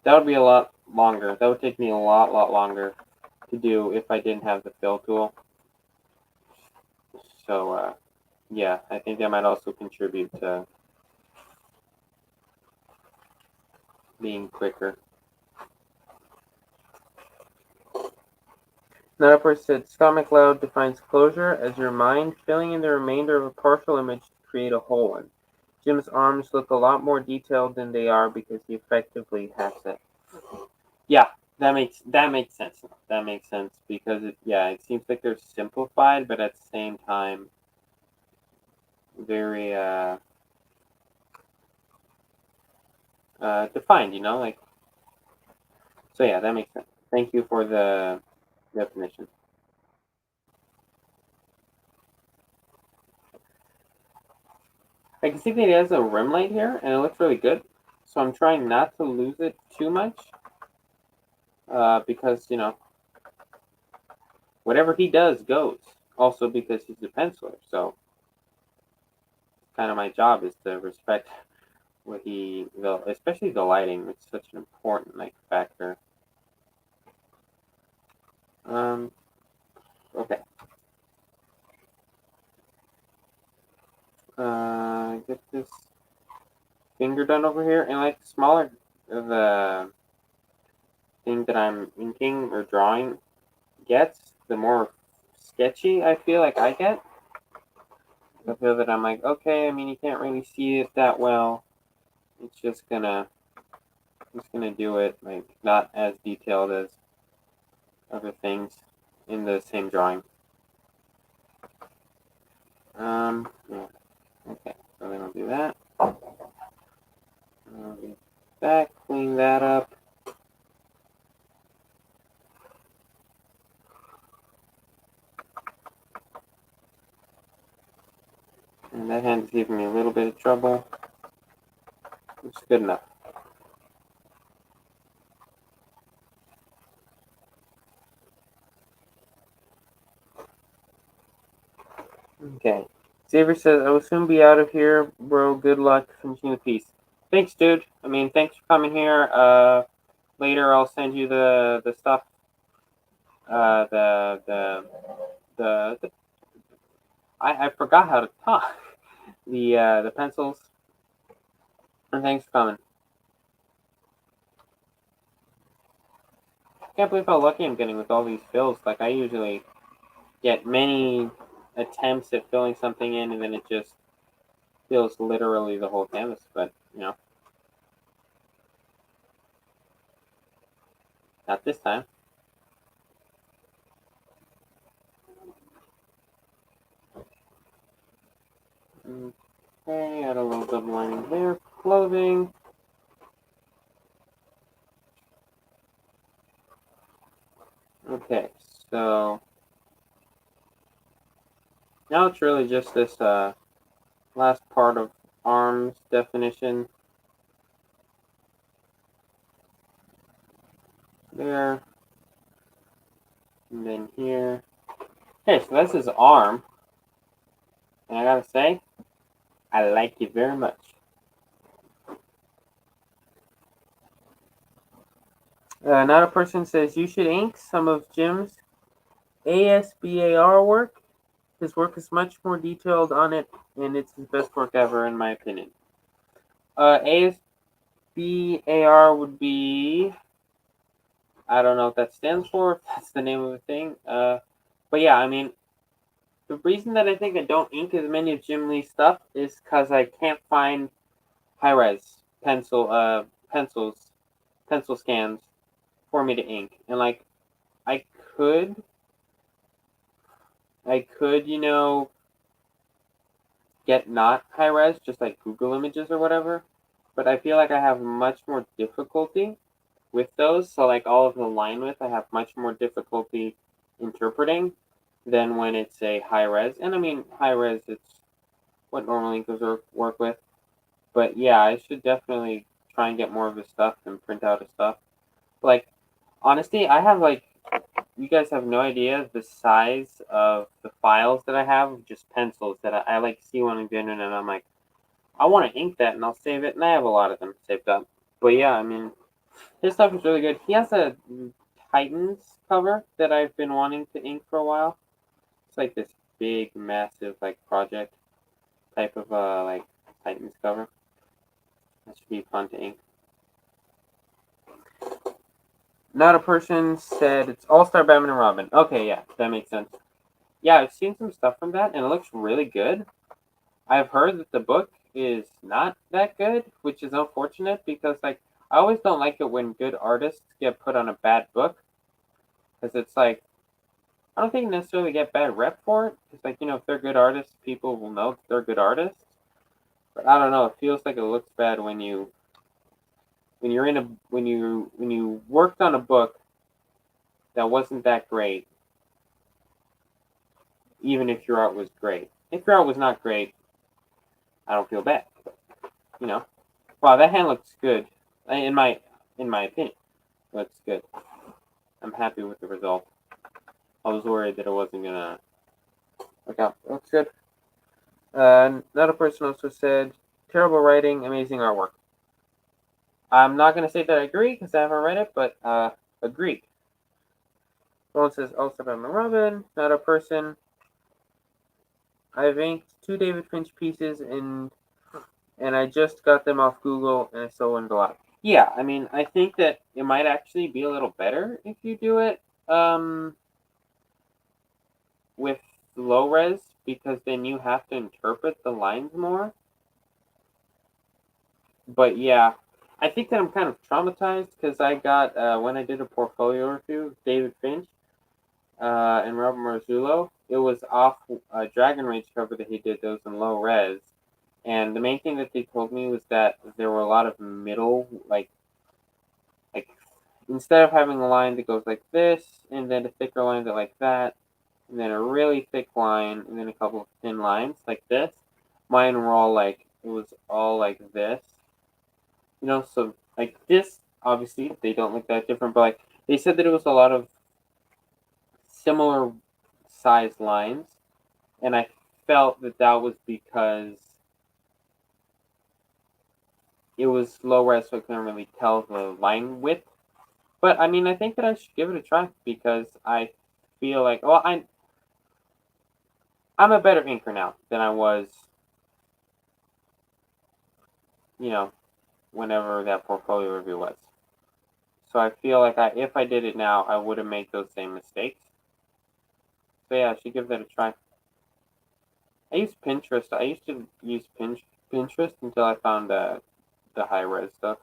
that would be a lot longer. That would take me a lot longer to do if I didn't have the fill tool. So, yeah, I think that might also contribute to being quicker. Another person said, Stomach Loud defines closure as your mind filling in the remainder of a partial image to create a whole one. Jim's arms look a lot more detailed than they are because he effectively has it. Yeah, that makes sense. That makes sense because it seems like they're simplified, but at the same time, very defined. Like so. Yeah, that makes sense. Thank you for the definition. I can see that it has a rim light here, and it looks really good. So I'm trying not to lose it too much, because whatever he does goes. Also because he's a penciler, so kind of my job is to respect what especially the lighting. It's such an important factor. Um, okay. Get this finger done over here, and the smaller the thing that I'm inking or drawing gets, the more sketchy I feel like I get. I feel that I'm like, okay, I mean, you can't really see it that well. It's just gonna do it not as detailed as other things in the same drawing. Yeah. Okay, so then I'll do that. I'll get that, clean that up. And that hand is giving me a little bit of trouble. It's good enough. Okay. Xavier says, I will soon be out of here, bro. Good luck finishing the piece. Thanks, dude. I mean, thanks for coming here. Later I'll send you the stuff. The I forgot how to talk. The pencils. And thanks for coming. I can't believe how lucky I'm getting with all these fills. I usually get many attempts at filling something in, and then it just fills literally the whole canvas. But not this time. Okay, add a little double lining there. Clothing. Okay, so now it's really just this last part of arms definition. There. And then here. Okay, so this is arm. And I gotta say, I like it very much. Another person says you should ink some of Jim's ASBAR work. His work is much more detailed on it, and it's his best work ever, in my opinion. ASBAR would be, I don't know if that stands for, if that's the name of the thing. But yeah, I mean, the reason that I think I don't ink as many of Jim Lee's stuff is because I can't find high-res pencils, pencil scans for me to ink, and I could, get not high res, just Google images or whatever. But I feel like I have much more difficulty with those. So all of the line width, I have much more difficulty interpreting than when it's a high res. And I mean, high res, it's what normal inkers work with. But yeah, I should definitely try and get more of his stuff and print out his stuff. Honestly, I have you guys have no idea the size of the files that I have of just pencils that I see one on the internet, and I'm like, I want to ink that and I'll save it, and I have a lot of them saved up. But yeah, I mean, his stuff is really good. He has a Titans cover that I've been wanting to ink for a while. It's this big, massive project type of Titans cover. That should be fun to ink. Not a person said it's All-Star Batman and Robin. Okay, yeah, that makes sense. Yeah, I've seen some stuff from that, and it looks really good. I've heard that the book is not that good, which is unfortunate because, like, I always don't like it when good artists get put on a bad book because it's like I don't think you necessarily get bad rep for it. It's like if they're good artists, people will know that they're good artists. But I don't know. It feels like it looks bad when you worked on a book that wasn't that great, even if your art was great. If your art was not great, I don't feel bad. But, you know, wow, that hand looks good. In my opinion, it looks good. I'm happy with the result. I was worried that it wasn't gonna work out. It looks good. Another person also said, terrible writing, amazing artwork. I'm not gonna say that I agree because I haven't read it, but agreed. Someone says, also Batman Robin. Another person, I've inked 2 David Finch pieces and I just got them off Google and I still learned a lot. Yeah, I mean, I think that it might actually be a little better if you do it with low res because then you have to interpret the lines more. But yeah, I think that I'm kind of traumatized because I got when I did a portfolio review, David Finch and Robert Marzullo. It was off Dragon Rage cover that he did those in low res, and the main thing that they told me was that there were a lot of middle like instead of having a line that goes like this and then a thicker line that like that and then a really thick line and then a couple of thin lines like this, mine were all like it was all like this. So like this, obviously they don't look that different, but like they said that it was a lot of similar size lines, and I felt that that was because it was low res, so I couldn't really tell the line width. But I mean, I think that I should give it a try because I feel like, well, I'm a better inker now than I was, you know, whenever that portfolio review was. So I feel like if I did it now, I wouldn't make those same mistakes. So yeah, I should give that a try. I use Pinterest. I used to use Pinterest until I found the high res stuff.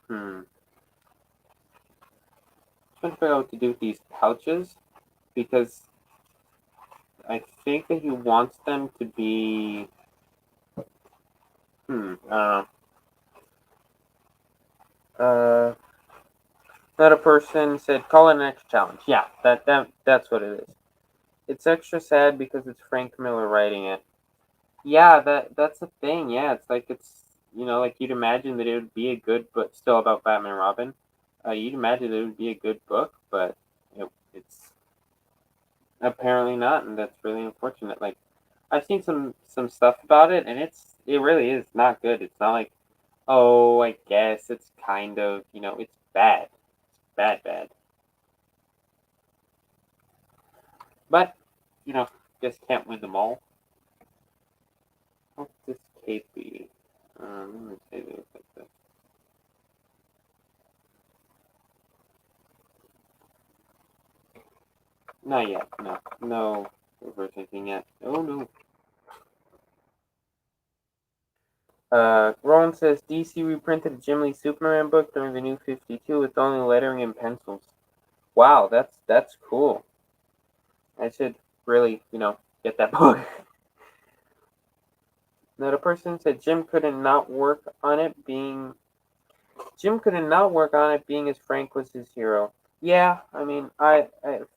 Trying to figure out what to do with these pouches because I think that he wants them to be. Another person said, "Call it an extra challenge." Yeah, that's what it is. It's extra sad because it's Frank Miller writing it. Yeah, that's the thing. Yeah, it's like like you'd imagine that it would be a good, but still about Batman and Robin. You'd imagine that it would be a good book, but it's apparently not, and that's really unfortunate. Like I've seen some stuff about it, and it really is not good. It's not like, oh, I guess it's kind of it's bad, it's bad. But just can't win them all. What's this cape be? Let me say this like this. Not yet. No reverse anything yet. Oh no. Rowan says DC reprinted a Jim Lee Superman book during the New 52 with only lettering and pencils. Wow, that's cool. I should really, get that book. Another person said Jim couldn't not work on it being as Frank was his hero. Yeah, I mean, I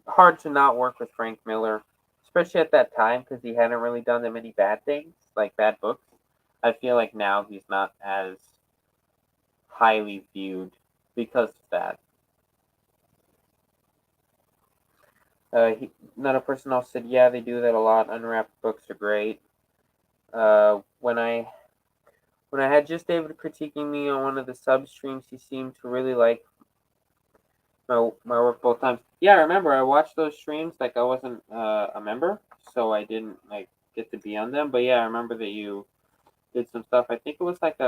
hard to not work with Frank Miller, especially at that time because he hadn't really done that many bad things, like bad books. I feel like now he's not as highly viewed because of that. Another person also said, yeah, they do that a lot. Unwrapped books are great. When I had just David critiquing me on one of the sub streams, he seemed to really like my work both times. Yeah, I remember I watched those streams like I wasn't a member, so I didn't like get to be on them. But yeah, I remember that you did some stuff. I think it was like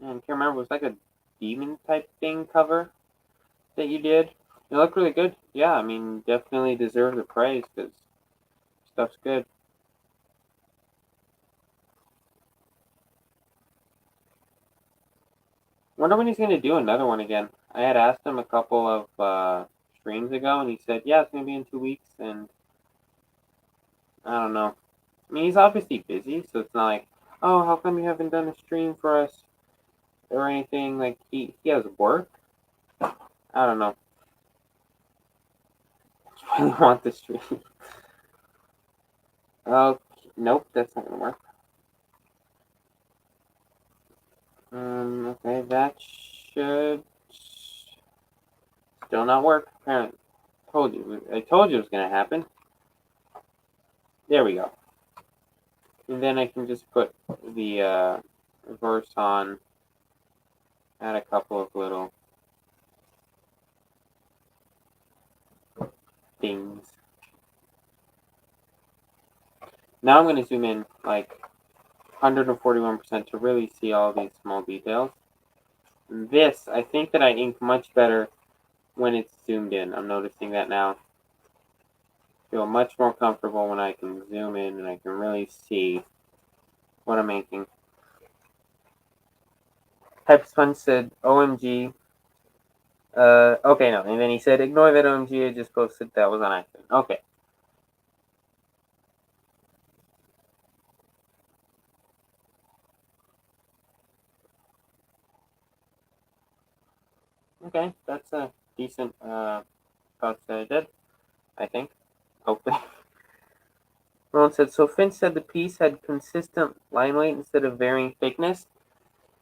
I can't remember. It was like a demon type thing cover that you did. It looked really good. Yeah, I mean, definitely deserve the praise because stuff's good. Wonder when he's gonna do another one again. I had asked him a couple of streams ago, and he said, "Yeah, it's gonna be in 2 weeks." And I don't know. I mean, he's obviously busy, so it's not like, "Oh, how come you haven't done a stream for us or anything?" Like he has work. I don't know. I really want the stream. Oh, nope, that's not gonna work. Okay, that should still not work. Apparently, I told you it was gonna happen. There we go. And then I can just put the verse on, add a couple of little things. Now I'm going to zoom in like 141% to really see all these small details. This, I think that I ink much better when it's zoomed in. I'm noticing that now. I feel much more comfortable when I can zoom in and I can really see what I'm inking. Type Sponge said, OMG. Okay, no. And then he said, ignore that OMG. I just posted that was on accident. Okay. Okay, that's a decent pouch that I did, I think. Hopefully. Ron said, so Finch said the piece had consistent line weight instead of varying thickness.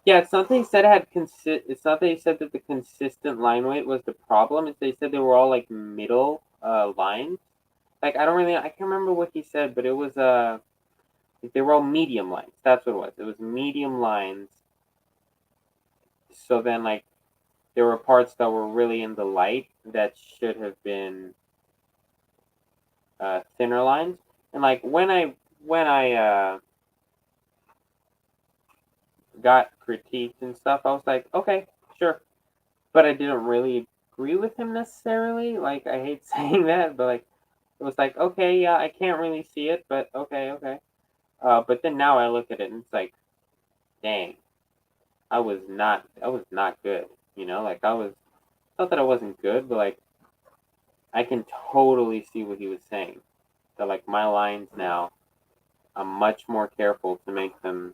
Yeah, it's not that he said it had it's not that he said that the consistent line weight was the problem. It's they said they were all like middle lines. Like I can't remember what he said, but it was like they were all medium lines. That's what it was. It was medium lines. So then like there were parts that were really in the light that should have been thinner lines. And like when I got critiqued and stuff, I was like, okay, sure, but I didn't really agree with him necessarily. Like I hate saying that, but like it was like, okay, yeah, I can't really see it, but okay, okay. But then now I look at it and it's like, dang, I was not good. You know, like I was not that I wasn't good, but like I can totally see what he was saying. That like my lines now, I'm much more careful to make them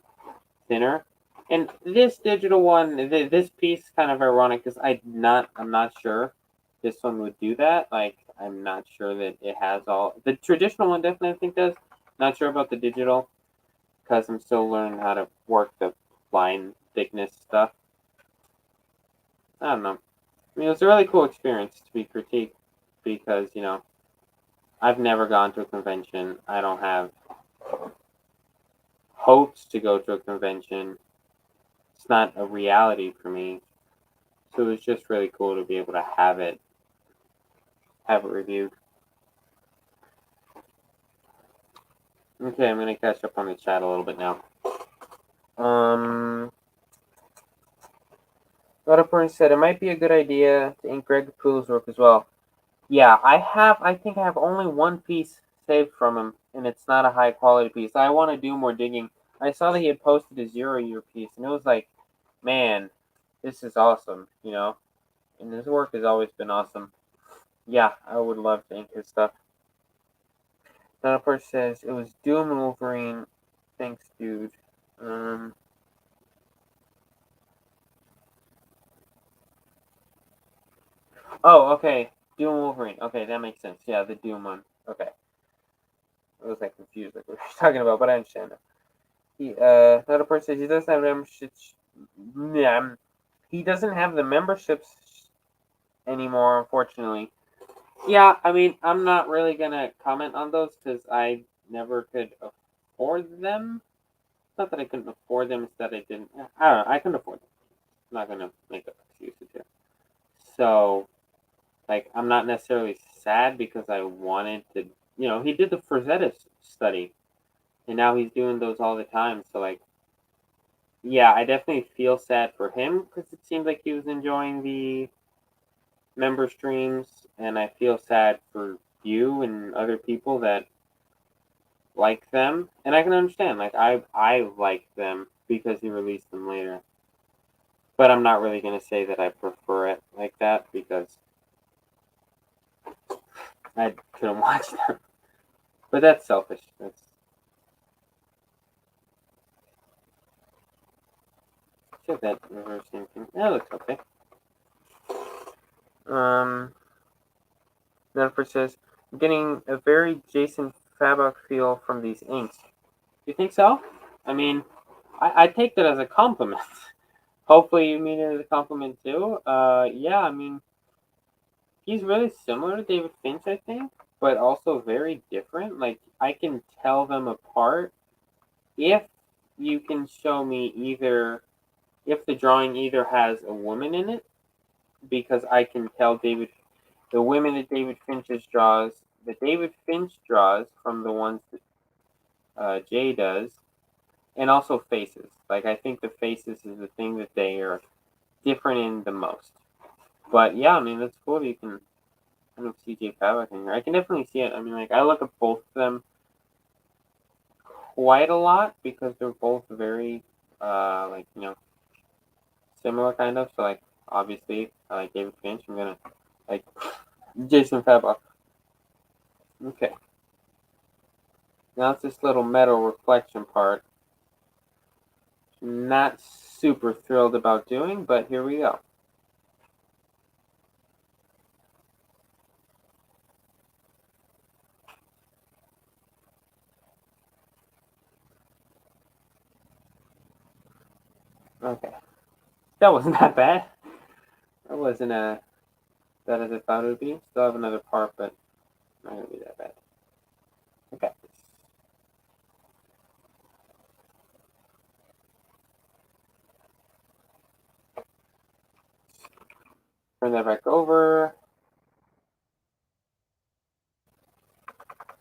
thinner. And this digital one, this piece, kind of ironic because I'm not sure this one would do that. Like, I'm not sure that it has all the traditional one. Definitely, I think does. Not sure about the digital because I'm still learning how to work the line thickness stuff. I don't know. I mean, it was a really cool experience to be critiqued because I've never gone to a convention. I don't have hopes to go to a convention. It's not a reality for me. So it was just really cool to be able to have it reviewed. Okay, I'm gonna catch up on the chat a little bit now. Rutherford said it might be a good idea to ink Greg Capullo's work as well. Yeah, I think I have only one piece saved from him, and it's not a high quality piece. I want to do more digging. I saw that he had posted a 0 year piece, and it was like, man, this is awesome, And his work has always been awesome. Yeah, I would love to ink his stuff. Rutherford says it was Doom and Wolverine. Thanks, dude. Um, Oh, okay. Doom Wolverine. Okay, that makes sense. Yeah, the Doom one. Okay. I was like confused like what you're talking about, but I understand now. Another person says he doesn't have memberships. Yeah, he doesn't have the memberships anymore, unfortunately. Yeah, I mean, I'm not really gonna comment on those because I never could afford them. Not that I couldn't afford them, it's that I didn't. I don't know. I couldn't afford them. I'm not gonna make up excuses here. So like I'm not necessarily sad because I wanted to. He did the Frazetta study, and now he's doing those all the time. So like yeah, I definitely feel sad for him because it seemed like he was enjoying the member streams, and I feel sad for you and other people that like them, and I can understand. Like I like them because he released them later, but I'm not really gonna say that I prefer it like that because I couldn't watch them. But that's selfish. That's should that reversing thing. That looks okay. Um, Jennifer says, I'm getting a very Jason Fabok feel from these inks. You think so? I mean, I take that as a compliment. Hopefully you mean it as a compliment too. Yeah, I mean, he's really similar to David Finch, I think, but also very different. Like, I can tell them apart if you can show me either, if the drawing either has a woman in it, because I can tell the women that David Finch's draws, that David Finch draws from the ones that Jay does, and also faces. Like, I think the faces is the thing that they are different in the most. But yeah, I mean, that's cool that you can kind of see Jay Fabok in here. I can definitely see it. I mean, like, I look at both of them quite a lot because they're both very, like, similar kind of. So, like, obviously, I like David Finch. I'm gonna like Jason Fabok. Okay, now it's this little metal reflection part. Not super thrilled about doing, but here we go. Okay, that wasn't that bad. That wasn't bad as I thought it would be. Still have another part, but not gonna be that bad. Okay, turn that back over.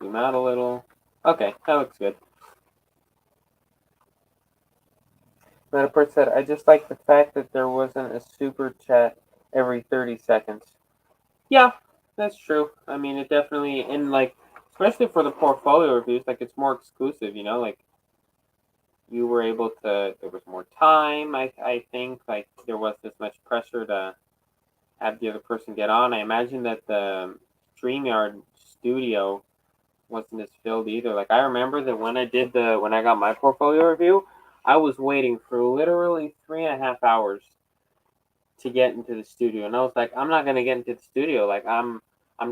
Zoom out a little. Okay, that looks good. Metaport said, I just like the fact that there wasn't a super chat every 30 seconds. Yeah, that's true. I mean, it definitely, and like, especially for the portfolio reviews, like, it's more exclusive, like, you were able to, there was more time, I think, like, there was this much pressure to have the other person get on. I imagine that the StreamYard studio wasn't as filled either. Like, I remember that when I got my portfolio review, I was waiting for literally 3.5 hours to get into the studio, and I was like, I'm not gonna get into the studio. Like, I'm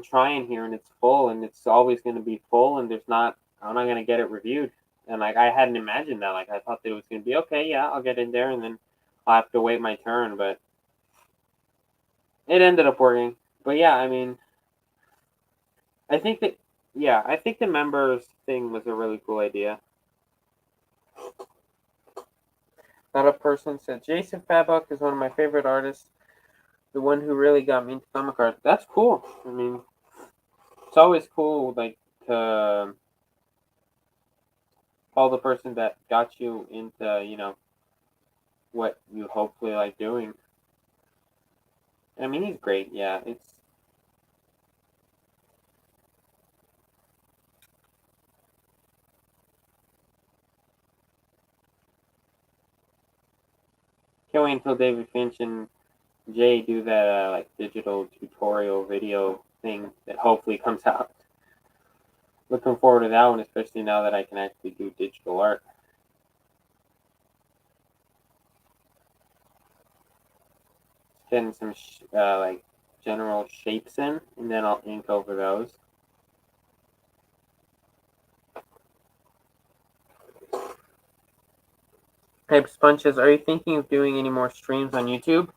trying here, and it's full, and it's always gonna be full, and I'm not gonna get it reviewed. And like, I hadn't imagined that. Like, I thought that it was gonna be okay. Yeah, I'll get in there, and then I'll have to wait my turn. But it ended up working. But yeah, I mean, I think that yeah, I think the members thing was a really cool idea. Not a person said Jason Fabok is one of my favorite artists. The one who really got me into comic art. That's cool. I mean, it's always cool, like, to call the person that got you into, what you hopefully like doing. I mean, he's great. Yeah, it's can't wait until David Finch and Jay do that like digital tutorial video thing that hopefully comes out. Looking forward to that one, especially now that I can actually do digital art. Getting some like general shapes in, and then I'll ink over those. Type Sponges, are you thinking of doing any more streams on YouTube?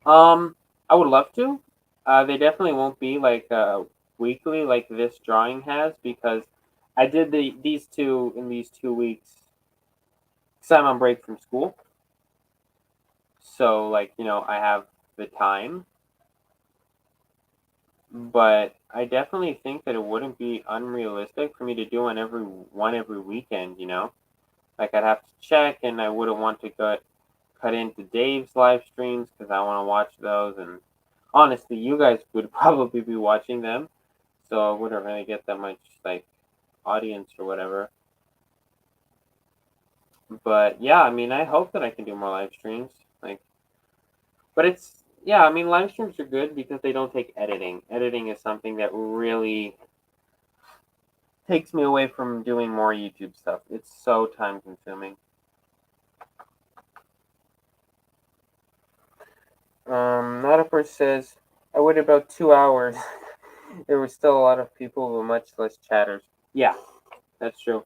Um, I would love to. They definitely won't be like weekly like this drawing has because I did these two in these 2 weeks because I'm on break from school. So like I have the time, but I definitely think that it wouldn't be unrealistic for me to do one every weekend. Like I'd have to check, and I wouldn't want to cut into Dave's live streams because I want to watch those. And honestly, you guys would probably be watching them, so I wouldn't really get that much like audience or whatever. But yeah, I mean, I hope that I can do more live streams. Like, but it's yeah, I mean, live streams are good because they don't take editing. Editing is something that really takes me away from doing more YouTube stuff. It's so time consuming. Notipper says, I waited about 2 hours. There were still a lot of people, but much less chatters. Yeah, that's true.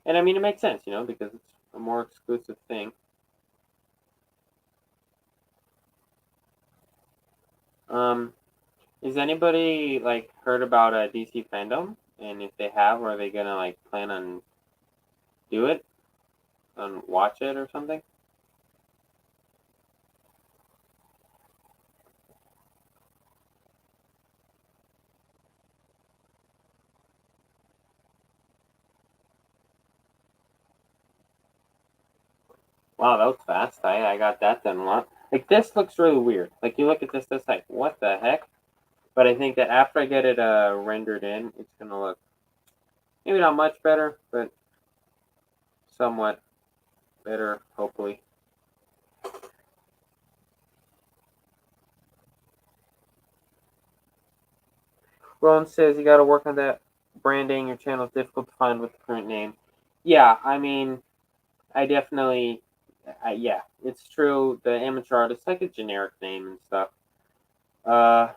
And I mean, it makes sense, because it's a more exclusive thing. Is anybody like heard about a DC fandom? And if they have, are they gonna like plan on do it, on watch it or something? Wow, that was fast. I got that done a lot. Like this looks really weird. Like you look at this like what the heck? But I think that after I get it rendered in, it's gonna look maybe not much better, but somewhat better, hopefully. Ron says you got to work on that branding. Your channel is difficult to find with the current name. Yeah, I mean, I definitely, yeah, it's true. The amateur artist, like a generic name and stuff. Uh,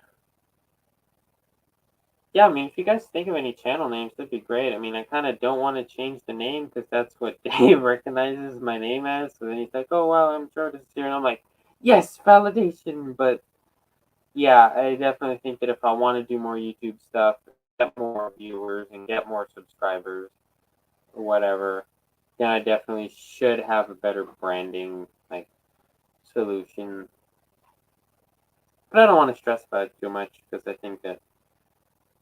yeah, I mean, if you guys think of any channel names, that'd be great. I mean, I kind of don't want to change the name because that's what Dave recognizes my name as. So then he's like, "Oh wow, amateur artist here," and I'm like, "Yes, validation." But yeah, I definitely think that if I want to do more YouTube stuff, get more viewers and get more subscribers or whatever, then I definitely should have a better branding like solution. But I don't want to stress about it too much because I think that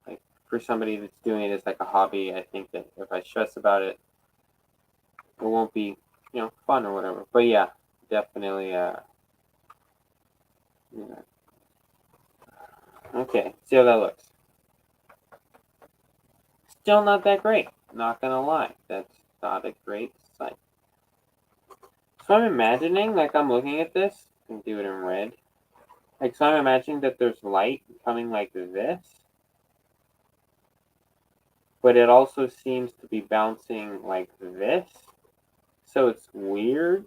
like for somebody that's doing it as like a hobby, I think that if I stress about it, it won't be fun or whatever. But yeah, definitely. Yeah. Okay, see how that looks. Still not that great. Not gonna lie, that's not a great sight. So I'm imagining, like I'm looking at this, and do it in red. Like so I'm imagining that there's light coming like this, but it also seems to be bouncing like this. So it's weird.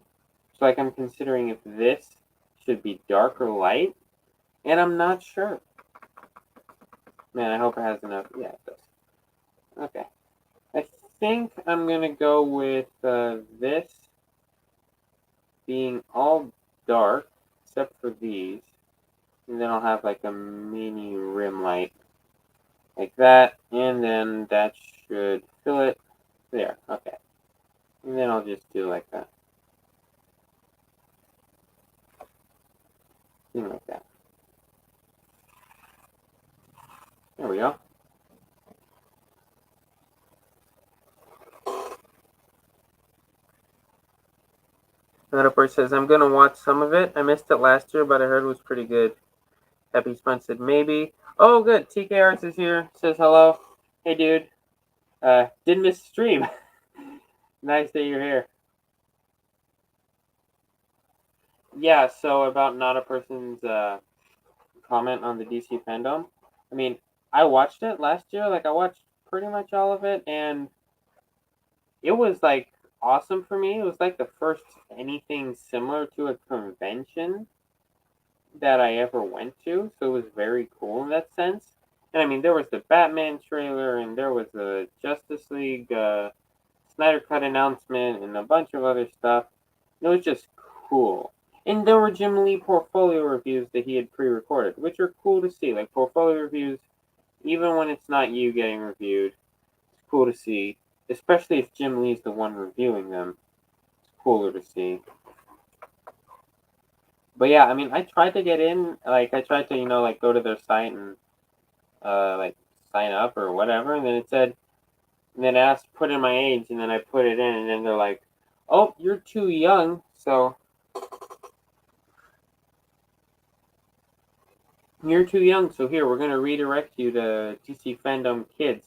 So like I'm considering if this should be dark or light, and I'm not sure. Man, I hope it has enough. Yeah, it does. Okay. I think I'm gonna go with this being all dark except for these, and then I'll have like a mini rim light like that, and then that should fill it there. Okay, and then I'll just do like that, thing like that. There we go. Another person says, I'm gonna watch some of it. I missed it last year, but I heard it was pretty good. Happy Sponge said maybe. Oh, good. TK Arts is here. Says hello. Hey, dude. Didn't miss the stream. Nice that you're here. Yeah. So about not a person's comment on the DC fandom. I mean, I watched it last year. Like I watched pretty much all of it, and it was like awesome for me. It was like the first anything similar to a convention that I ever went to, so it was very cool in that sense. And I mean, there was the Batman trailer, and there was the Justice League Snyder Cut announcement, and a bunch of other stuff. It was just cool. And there were Jim Lee portfolio reviews that he had pre-recorded, which are cool to see. Like portfolio reviews, even when it's not you getting reviewed, it's cool to see. Especially if Jim Lee's the one reviewing them, it's cooler to see. But yeah, I mean, I tried to get in. Like, I tried to, like go to their site and like sign up or whatever, and then it said, and then it asked put in my age, and then I put it in, and then they're like, Oh, you're too young, so here, we're gonna redirect you to DC Fandom Kids.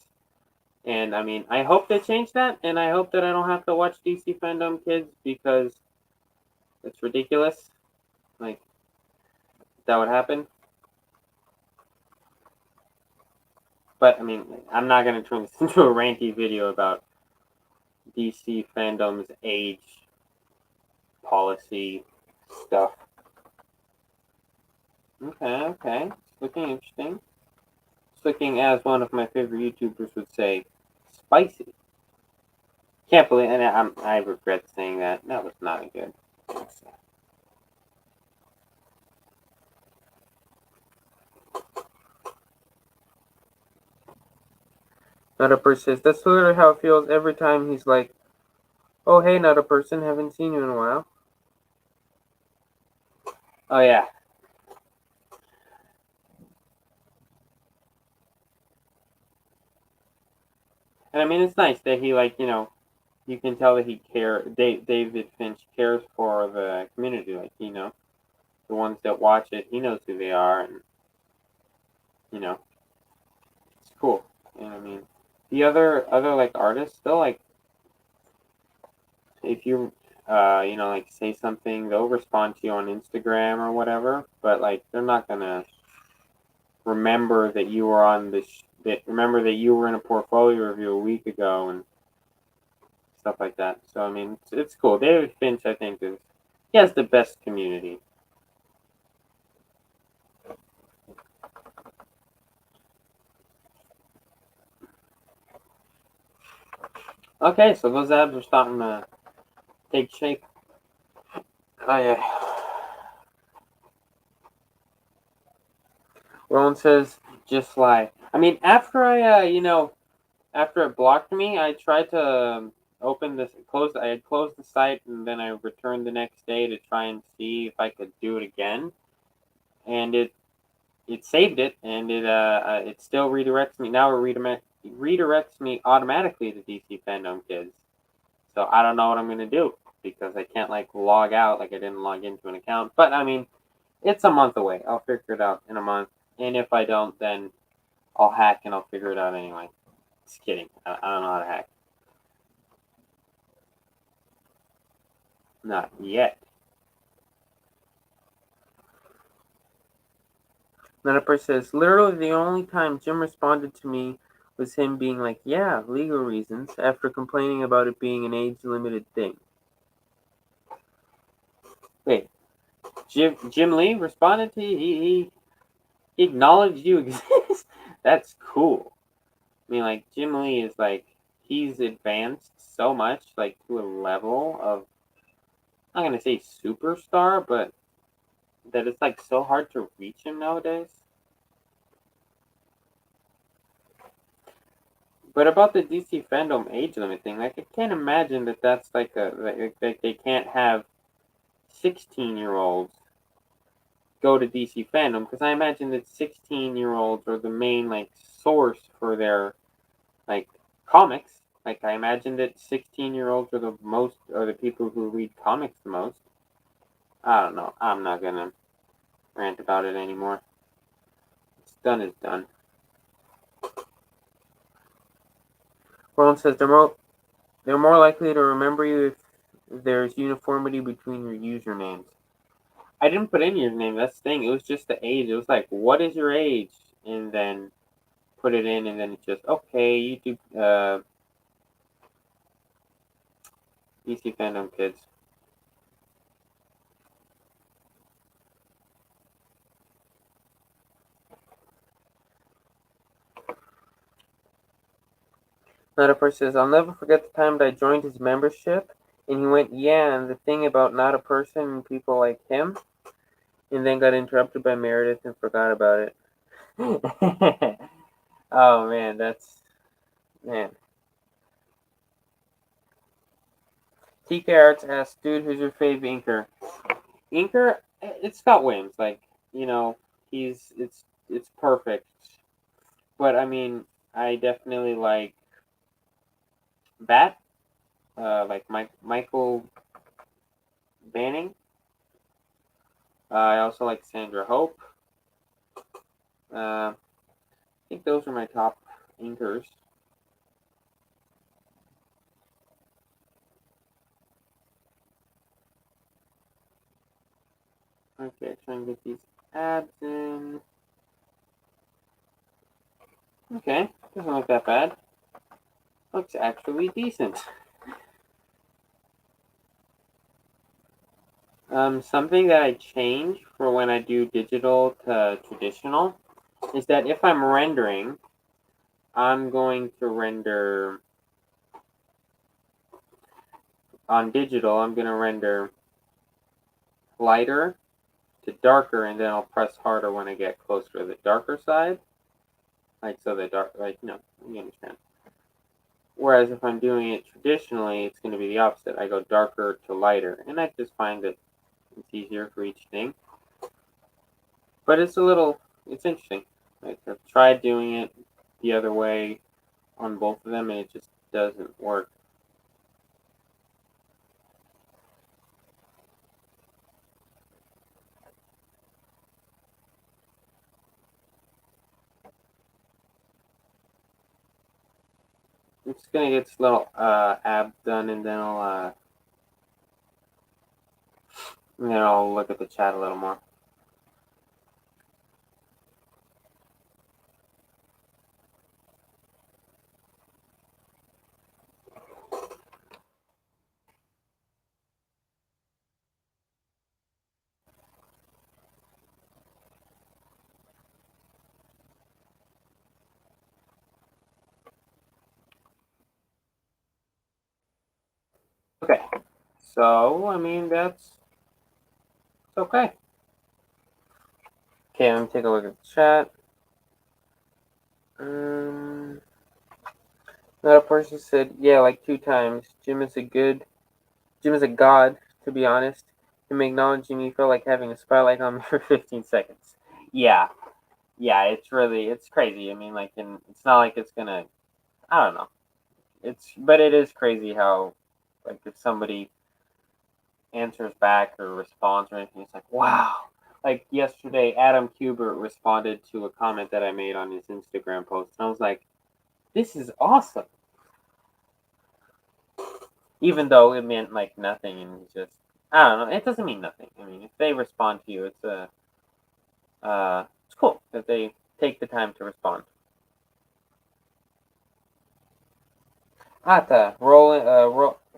And I mean, I hope they change that, and I hope that I don't have to watch DC Fandom Kids because it's ridiculous. Like, that would happen. But I mean, I'm not gonna turn this into a ranty video about DC Fandom's age policy stuff. Okay. It's looking interesting. It's looking, as one of my favorite YouTubers would say, spicy. Can't believe, and I regret saying that. That was not good. Another person says, that's literally how it feels every time he's like, oh, hey, another person, haven't seen you in a while. Oh, yeah. And I mean, it's nice that he, like, you can tell that David Finch cares for the community. Like, the ones that watch it, he knows who they are, and, you know, it's cool. And I mean, the other like artists, they'll like, if you like say something, they'll respond to you on Instagram or whatever, but like they're not gonna remember that you were on remember that you were in a portfolio review a week ago and stuff like that. So I mean, it's cool. David Finch, I think, he has the best community. Okay, so those abs are starting to take shape. Oh yeah. Rowan says, just lie. I mean, after after it blocked me, I tried to I had closed the site, and then I returned the next day to try and see if I could do it again. And it saved it, and it still redirects me. Now it redirects me automatically to DC Fandom Kids. So I don't know what I'm gonna do because I can't like log out like I didn't log into an account. But I mean, it's a month away. I'll figure it out in a month. And if I don't, then I'll hack and I'll figure it out anyway. Just kidding. I don't know how to hack. Not yet. Another person says, literally the only time Jim responded to me was him being like, yeah, legal reasons, after complaining about it being an age limited thing. Wait, Jim Lee responded to you? He acknowledged you exist? That's cool. I mean, like, Jim Lee is like, he's advanced so much, like, to a level of, I'm not gonna say superstar, but that it's like so hard to reach him nowadays. But about the DC fandom age limit thing, like I can't imagine that that's like like they can't have 16-year-olds go to DC fandom because I imagine that 16-year-olds are the main like source for their like comics. Like I imagine that 16-year-olds are the people who read comics the most. I don't know. I'm not gonna rant about it anymore. It's done is done. Roland says they're more likely to remember you if there's uniformity between your usernames. I didn't put in username. That's the thing. It was just the age. It was like, what is your age? And then put it in, and then it's just okay. YouTube, DC fandom kids. Another person says, I'll never forget the time that I joined his membership, and he went, yeah, and the thing about not a person and people like him, and then got interrupted by Meredith and forgot about it. Oh man, man. TK Arts asks, dude, who's your fave inker? Inker, it's Scott Williams. Like, he's it's perfect. But I mean, I definitely like Bat. like Michael Banning. I also like Sandra Hope. I think those are my top inkers. Okay, try and get these abs in. Okay, doesn't look that bad. Looks actually decent. Something that I change for when I do digital to traditional is that if I'm rendering, I'm going to render on digital, I'm going to render lighter to darker, and then I'll press harder when I get closer to the darker side. Like, so the dark, like, no, you understand. Whereas if I'm doing it traditionally, it's going to be the opposite. I go darker to lighter, and I just find that it's easier for each thing. But it's interesting. Like, I've tried doing it the other way on both of them, and it just doesn't work. I'm just gonna get this little ab done, and then I'll look at the chat a little more. Okay, so I mean that's it's okay. Okay, let me take a look at the chat. Another person said, yeah, like 2 times. Jim is a god, to be honest. Him acknowledging me felt like having a spotlight on me for 15 seconds. Yeah, yeah, it's crazy. I mean, like, it's not like it's gonna, I don't know. But it is crazy how, like, if somebody answers back or responds or anything, it's like, wow. Like yesterday, Adam Kubert responded to a comment that I made on his Instagram post, and I was like, this is awesome. Even though it meant like nothing, and just I don't know. It doesn't mean nothing. I mean, if they respond to you, it's cool that they take the time to respond.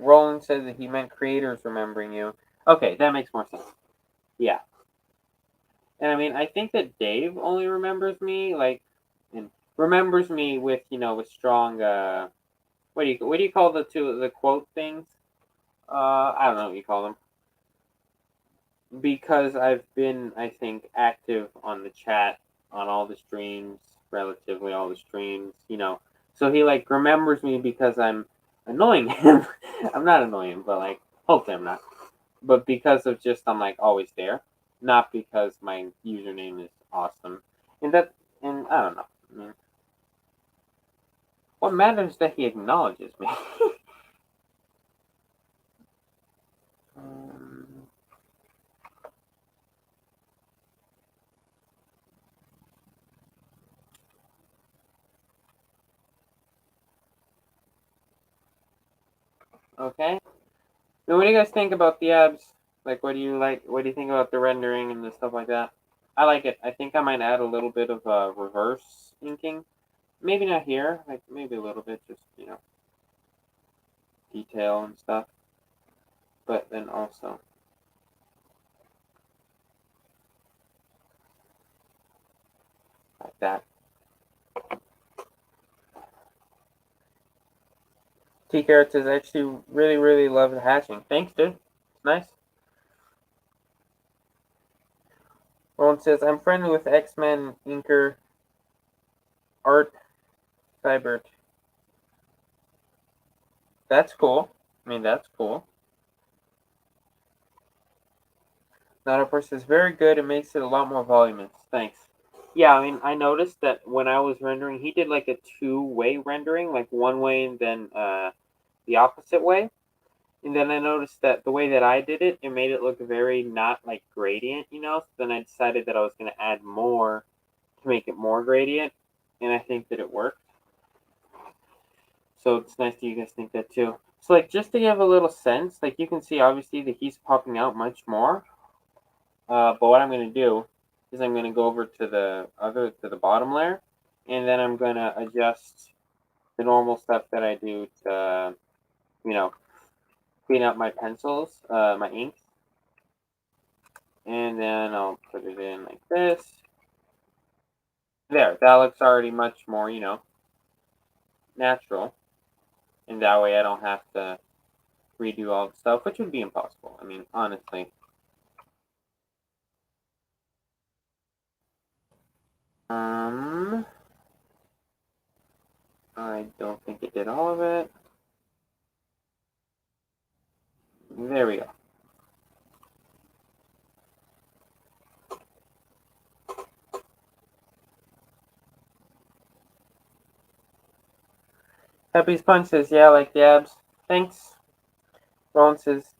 Roland says that he meant creators remembering you. Okay, that makes more sense. Yeah, and I mean, I think that Dave only remembers me and remembers me with with strong what do you call the quote things? I don't know what you call them. Because I've been, I think, active on the chat on all the streams, relatively all the streams, So he like remembers me because I'm annoying him. I'm not annoying, but like hopefully I'm not. But because of just I'm like always there, not because my username is awesome. And I don't know. I mean, what matters is that he acknowledges me. um, okay. Now, what do you guys think about the abs? Like, what do you like? What do you think about the rendering and the stuff like that? I like it. I think I might add a little bit of reverse inking. Maybe not here. Like maybe a little bit, just detail and stuff. But then also like that. T Carrot says, I actually really, really love the hatching. Thanks, dude. It's nice. Roland says, I'm friendly with X-Men inker Art Cybert. That's cool. I mean, that's cool. Not a person is very good. It makes it a lot more voluminous. Thanks. Yeah, I mean, I noticed that when I was rendering, he did like a two-way rendering, like one way and then the opposite way. And then I noticed that the way that I did it, it made it look very not like gradient, you know? So then I decided that I was going to add more to make it more gradient. And I think that it worked. So it's nice that you guys think that too. So like just to give a little sense, like you can see obviously that he's popping out much more. But what I'm going to do is I'm going to go over to the bottom layer, and then I'm going to adjust the normal stuff that I do to, you know, clean up my pencils, my inks, and then I'll put it in like this. There, that looks already much more, natural, and that way I don't have to redo all the stuff, which would be impossible. I mean, honestly. Um, I don't think it did all of it. There we go. Happy Sponge says, yeah, like the abs. Thanks. Rowan says,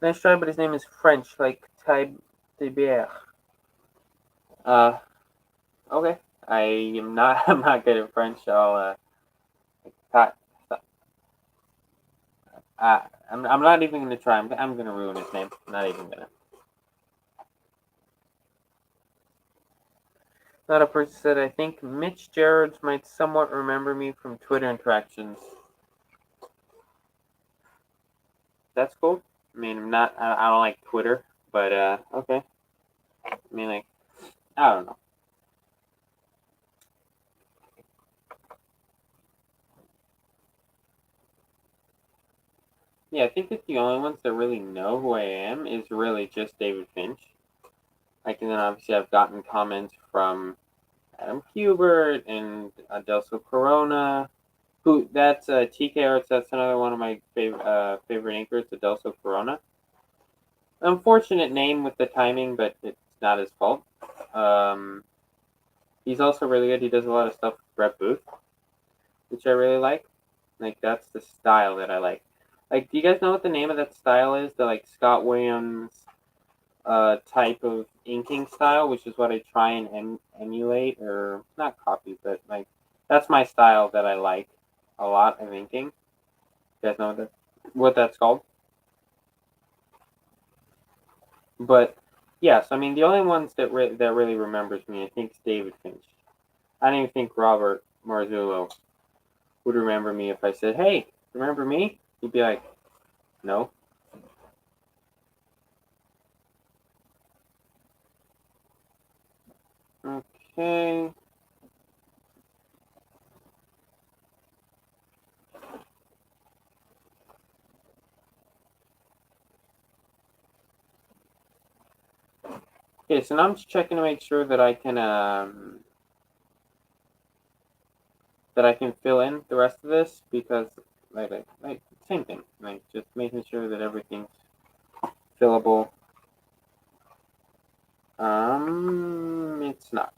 nice try, but his name is French, like Tybe de Bière. Uh, okay. I am not. I'm not good at French. Uh, I'm not even gonna try. I'm gonna ruin his name. I'm not even gonna. Not a person said, I think Mitch Gerards might somewhat remember me from Twitter interactions. That's cool. I mean, I'm not. I don't like Twitter, but okay. I mean, like, I don't know. Yeah, I think that the only ones that really know who I am is really just David Finch. Like, and then obviously I've gotten comments from Adam Hubert and Adelso Corona, who that's TK Arts. That's another one of my favorite anchors, Adelso Corona. Unfortunate name with the timing, but it's not his fault. Um, he's also really good. He does a lot of stuff with Brett Booth, which I really like. Like that's the style that I like. Like, do you guys know what the name of that style is? The like Scott Williams type of inking style, which is what I try and emulate, or not copy, but like that's my style that I like a lot of inking. You guys know what that's called? But yes, I mean the only ones that really remembers me, I think, is David Finch. I don't even think Robert Marzullo would remember me if I said, "Hey, remember me?" He'd be like, "No." Okay. Okay, so now I'm just checking to make sure that I can fill in the rest of this because like same thing, like just making sure that everything's fillable. It's not.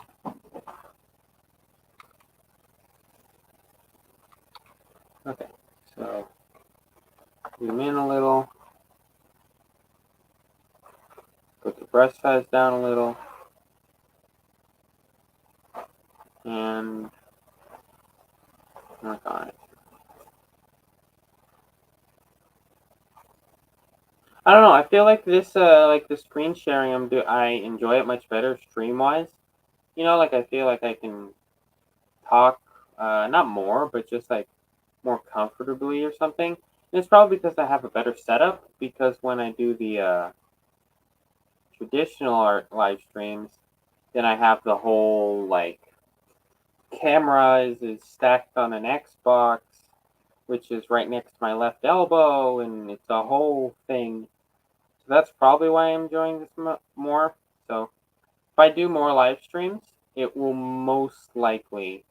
Okay, so zoom in a little, put the brush size down a little, and work on it. I don't know. I feel like like the screen sharing, I enjoy it much better stream wise. Like I feel like I can talk, not more, but just like more comfortably or something. And it's probably because I have a better setup. Because when I do the traditional art live streams, then I have the whole like camera is stacked on an Xbox, which is right next to my left elbow, and it's a whole thing. So that's probably why I'm enjoying this more. So if I do more live streams, it will most likely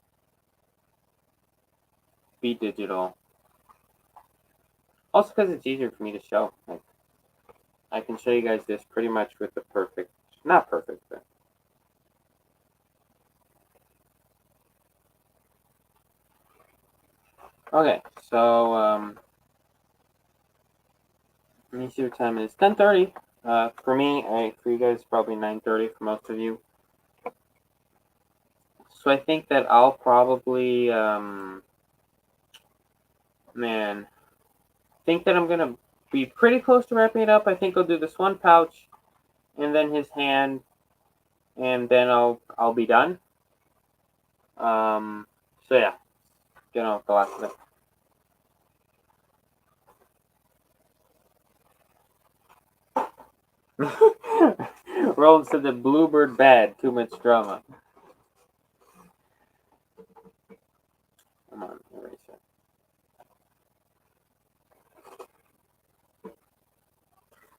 be digital. Also, because it's easier for me to show. Like, I can show you guys this pretty much with the perfect, not perfect, but okay. So me see what time it is. 10:30. For me, for you guys, probably 9:30 for most of you. So I think that I'll probably, think that I'm gonna be pretty close to wrapping it up. I think I'll do this one pouch, and then his hand, and then I'll be done. So yeah, get on with the last of it. Roland said the bluebird bad, too much drama. Come on, erase it.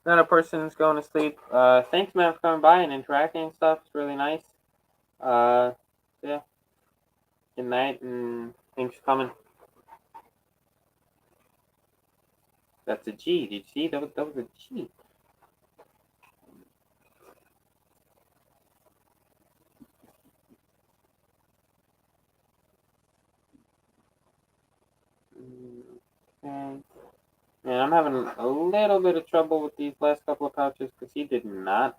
Then a person's going to sleep. Thanks, man, for coming by and interacting and stuff. It's really nice. Yeah. Good night, and thanks for coming. That's a G. Did you see? That was a G. Okay. And I'm having a little bit of trouble with these last couple of pouches because he did not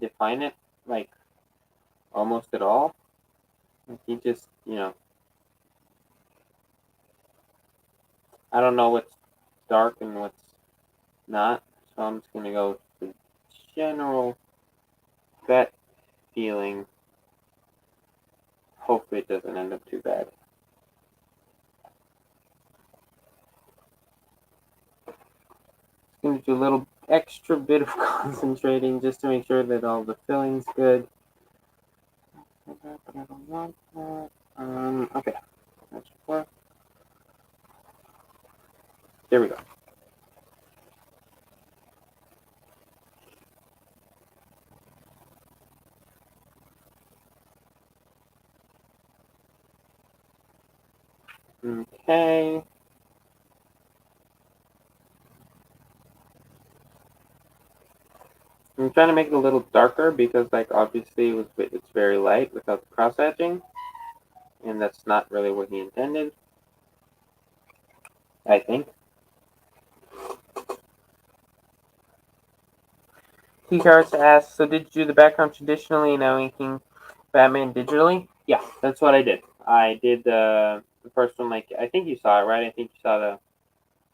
define it, like, almost at all. Like, he just, I don't know what's dark and what's not, so I'm just going to go with the general gut feeling. Hopefully it doesn't end up too bad. Just going to do a little extra bit of concentrating just to make sure that all the filling's good. But I don't want that. Okay. That's four. There we go. Okay. I'm trying to make it a little darker because, like, obviously it's very light without the cross hatching, and that's not really what he intended, I think. T Cards asks, so did you do the background traditionally, now inking Batman digitally? Yeah, that's what I did. I did the first one, like, I think you saw it, right? I think you saw the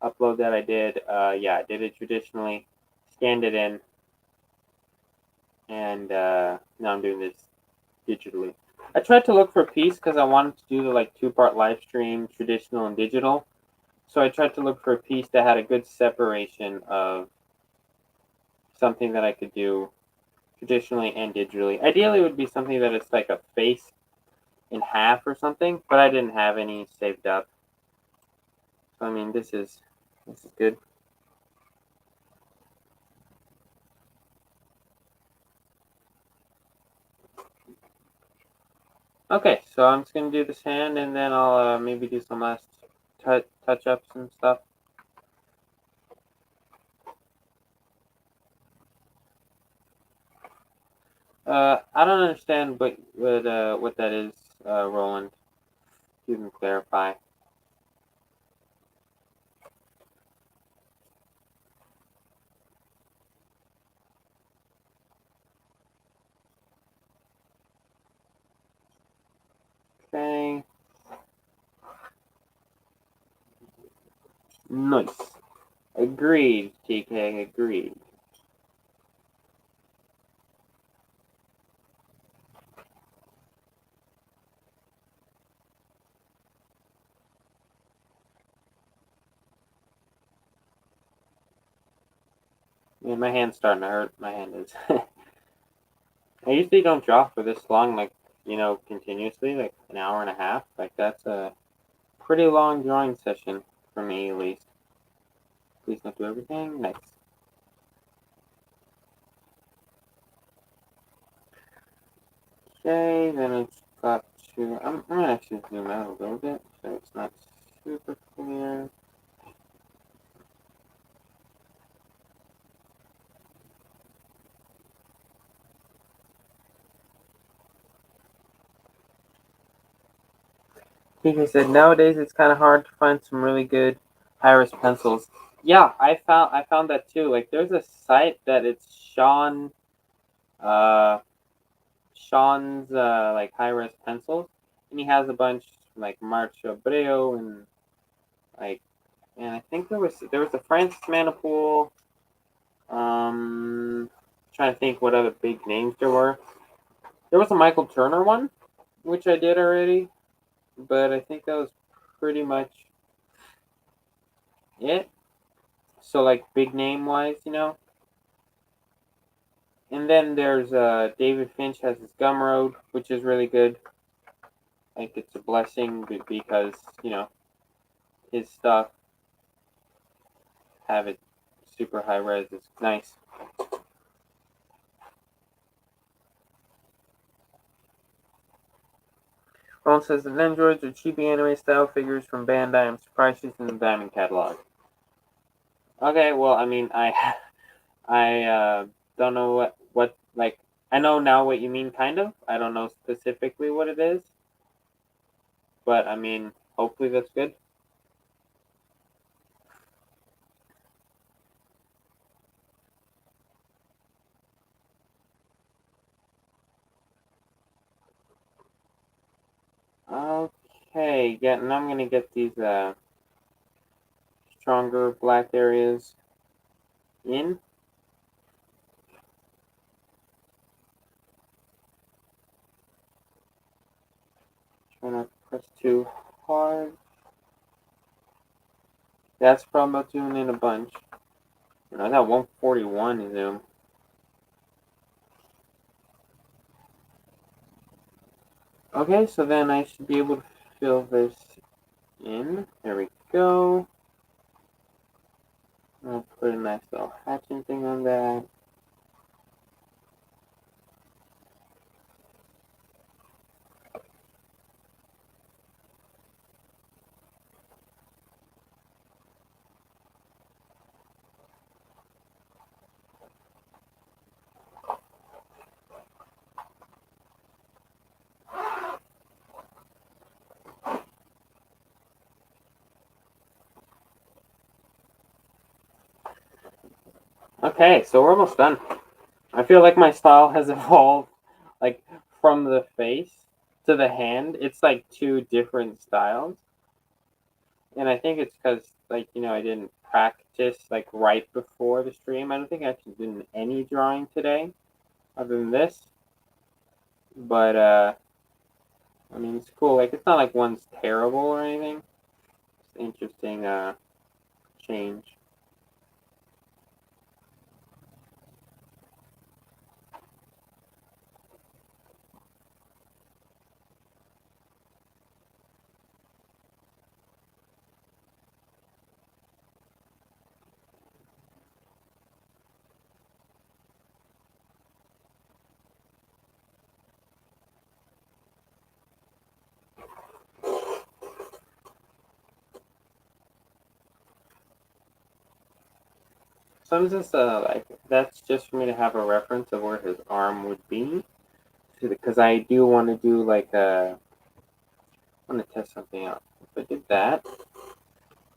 upload that I did. Yeah, I did it traditionally, scanned it in, and now I'm doing this digitally. I tried to look for a piece because I wanted to do the, like, two-part live stream, traditional and digital. So I tried to look for a piece that had a good separation of something that I could do traditionally and digitally. Ideally, it would be something that is like a face in half or something, but I didn't have any saved up. So I mean, this is good. Okay, so I'm just gonna do this hand, and then I'll maybe do some last touch ups and stuff. I don't understand what that is, Roland. You can clarify. Okay. Nice. Agreed, TK. Agreed. Yeah, my hand's starting to hurt. My hand is. I usually don't draw for this long, like, continuously, like an hour and a half. Like, that's a pretty long drawing session for me, at least. Please don't do everything. Nice. Okay, then it's got to. I'm gonna actually zoom out a little bit so it's not super clear. TK said, nowadays it's kind of hard to find some really good iris pencils. Yeah, I found that too. Like, there's a site that it's uh, Sean's like high res pencils, and he has a bunch like Marcio Abreu and like, and I think there was a Francis Manipool. Trying to think what other big names there were. There was a Michael Turner one, which I did already, but I think that was pretty much it. So like big name wise. And then there's David Finch has his Gumroad, which is really good. Like it's a blessing because you know his stuff have it super high res. It's nice. Ron says the Nendroids are cheapy anime style figures from Bandai. I'm surprised she's in the Diamond catalog. Okay, well, I mean, I don't know what like. I know now what you mean, kind of. I don't know specifically what it is, but I mean, hopefully that's good. Okay, yeah, and I'm gonna get these stronger black areas in. Try not to press too hard. That's probably about doing in a bunch. I got 141 zoom. Okay, so then I should be able to fill this in. There we go. I'll put a nice little hatching thing on that. Okay, so we're almost done. I feel like my style has evolved, like from the face to the hand. It's like two different styles, and I think it's because I didn't practice like right before the stream. I don't think I actually did any drawing today, other than this. But I mean, it's cool. Like it's not like one's terrible or anything. It's an interesting change. So I'm just like that's just for me to have a reference of where his arm would be, because I do want to do like I want to test something out. If I did that,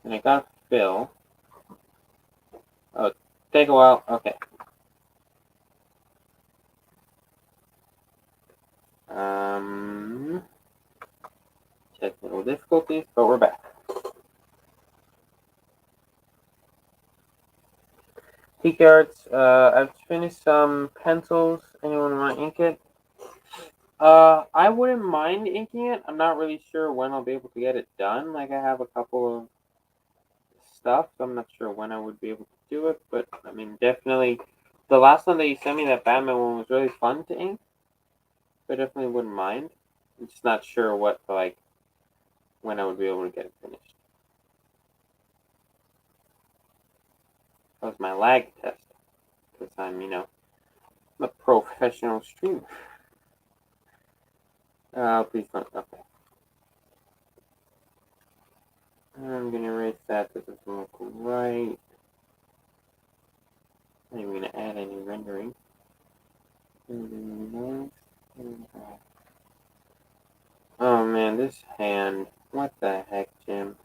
and I got fill. Oh, take a while. Okay. Um, Technical difficulties, but we're back. Tiki Arts. I've finished some pencils. Anyone want to ink it? I wouldn't mind inking it. I'm not really sure when I'll be able to get it done. Like I have a couple of stuff, so I'm not sure when I would be able to do it. But I mean, definitely, the last one that you sent me, that Batman one, was really fun to ink. So I definitely wouldn't mind. I'm just not sure when I would be able to get it finished. That was my lag test because I'm a professional streamer. Please don't. Okay. I'm gonna erase that. That doesn't look right. I'm even gonna add any rendering. Oh man, this hand. What the heck, Jim?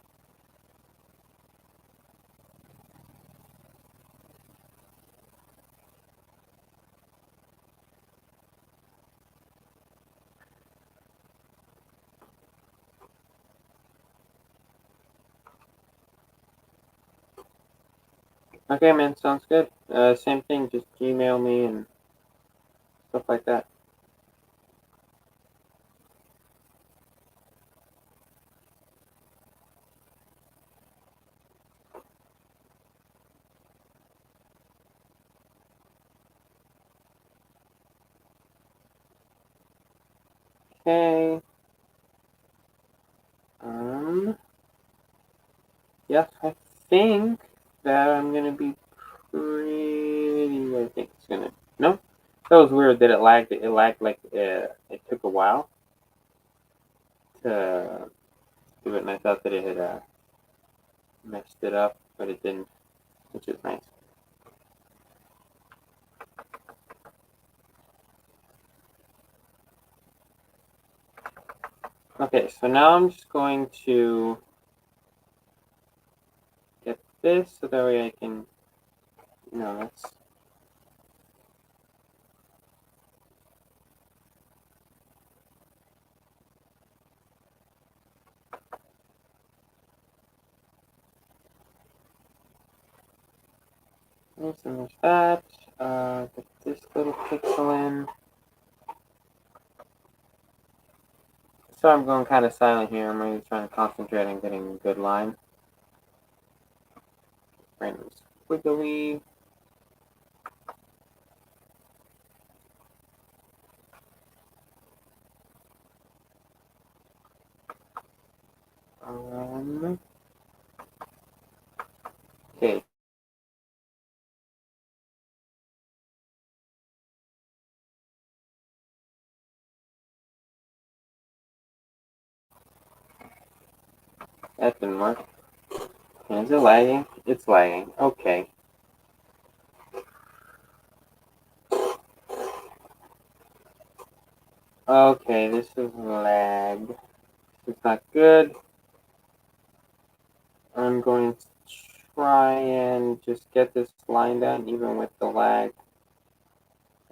Okay, man, sounds good. Same thing, just Gmail me and stuff like that. Okay. Yes, I think that I'm gonna be pretty. I think it's gonna. No, that was weird that it lagged. It lagged like it took a while to do it, and I thought that it had messed it up, but it didn't, which is nice. Okay, so now I'm just going to get this so that way I can. No, that's. And there's that. Get this little pixel in. So I'm going kind of silent here. I'm really trying to concentrate on getting a good line. Random squiggly. Okay. That didn't work. Is it lagging? It's lagging. Okay. Okay, this is lag. It's not good. I'm going to try and just get this line down even with the lag.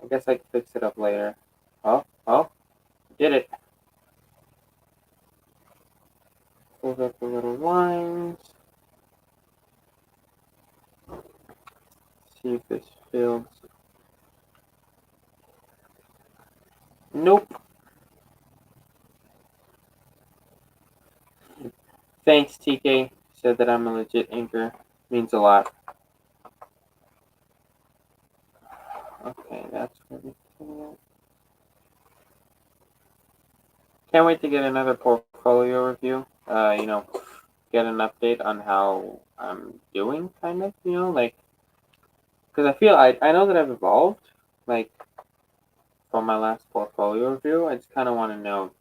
I guess I can fix it up later. Oh, did it. Close up the little lines. See if this fills. Nope. Thanks, TK. Said that I'm a legit anchor. Means a lot. Okay, that's really cool. Can't wait to get another portfolio review. Get an update on how I'm doing, kind of, like, because I know that I've evolved, like, from my last portfolio review. I just kind of want to know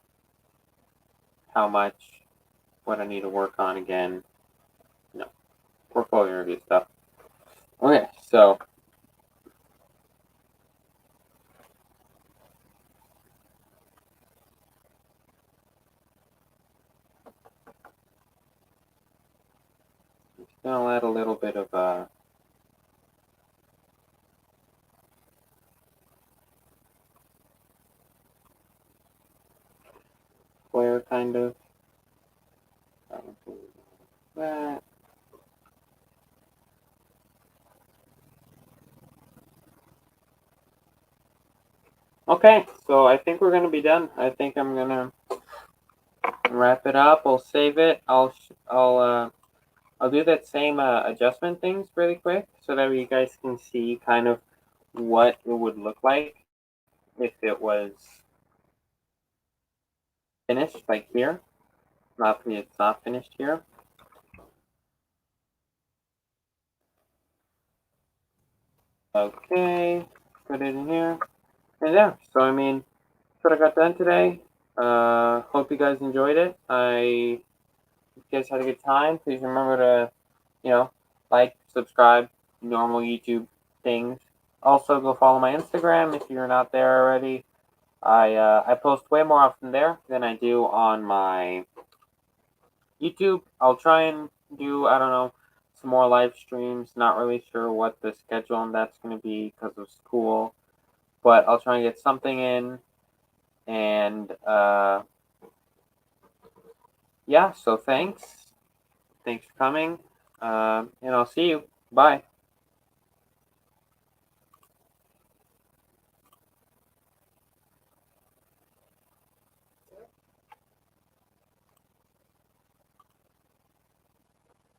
how much, what I need to work on again, you know, portfolio review stuff. Okay, so I'm just gonna add a little bit of flare, kind of. That. Okay, so I think we're gonna be done. I think I'm gonna wrap it up. I'll save it. I'll do that same adjustment things really quick so that you guys can see kind of what it would look like if it was finished, like here. Not it's not finished here. Okay, put it in here. And yeah, so I mean, that's what I got done today. Hope you guys enjoyed it. If you guys had a good time, please remember to, like, subscribe, normal YouTube things. Also, go follow my Instagram if you're not there already. I post way more often there than I do on my YouTube. I'll try and do, I don't know, some more live streams. Not really sure what the schedule on that's going to be because of school, but I'll try and get something in. And yeah, so thanks. Thanks for coming. And I'll see you. Bye.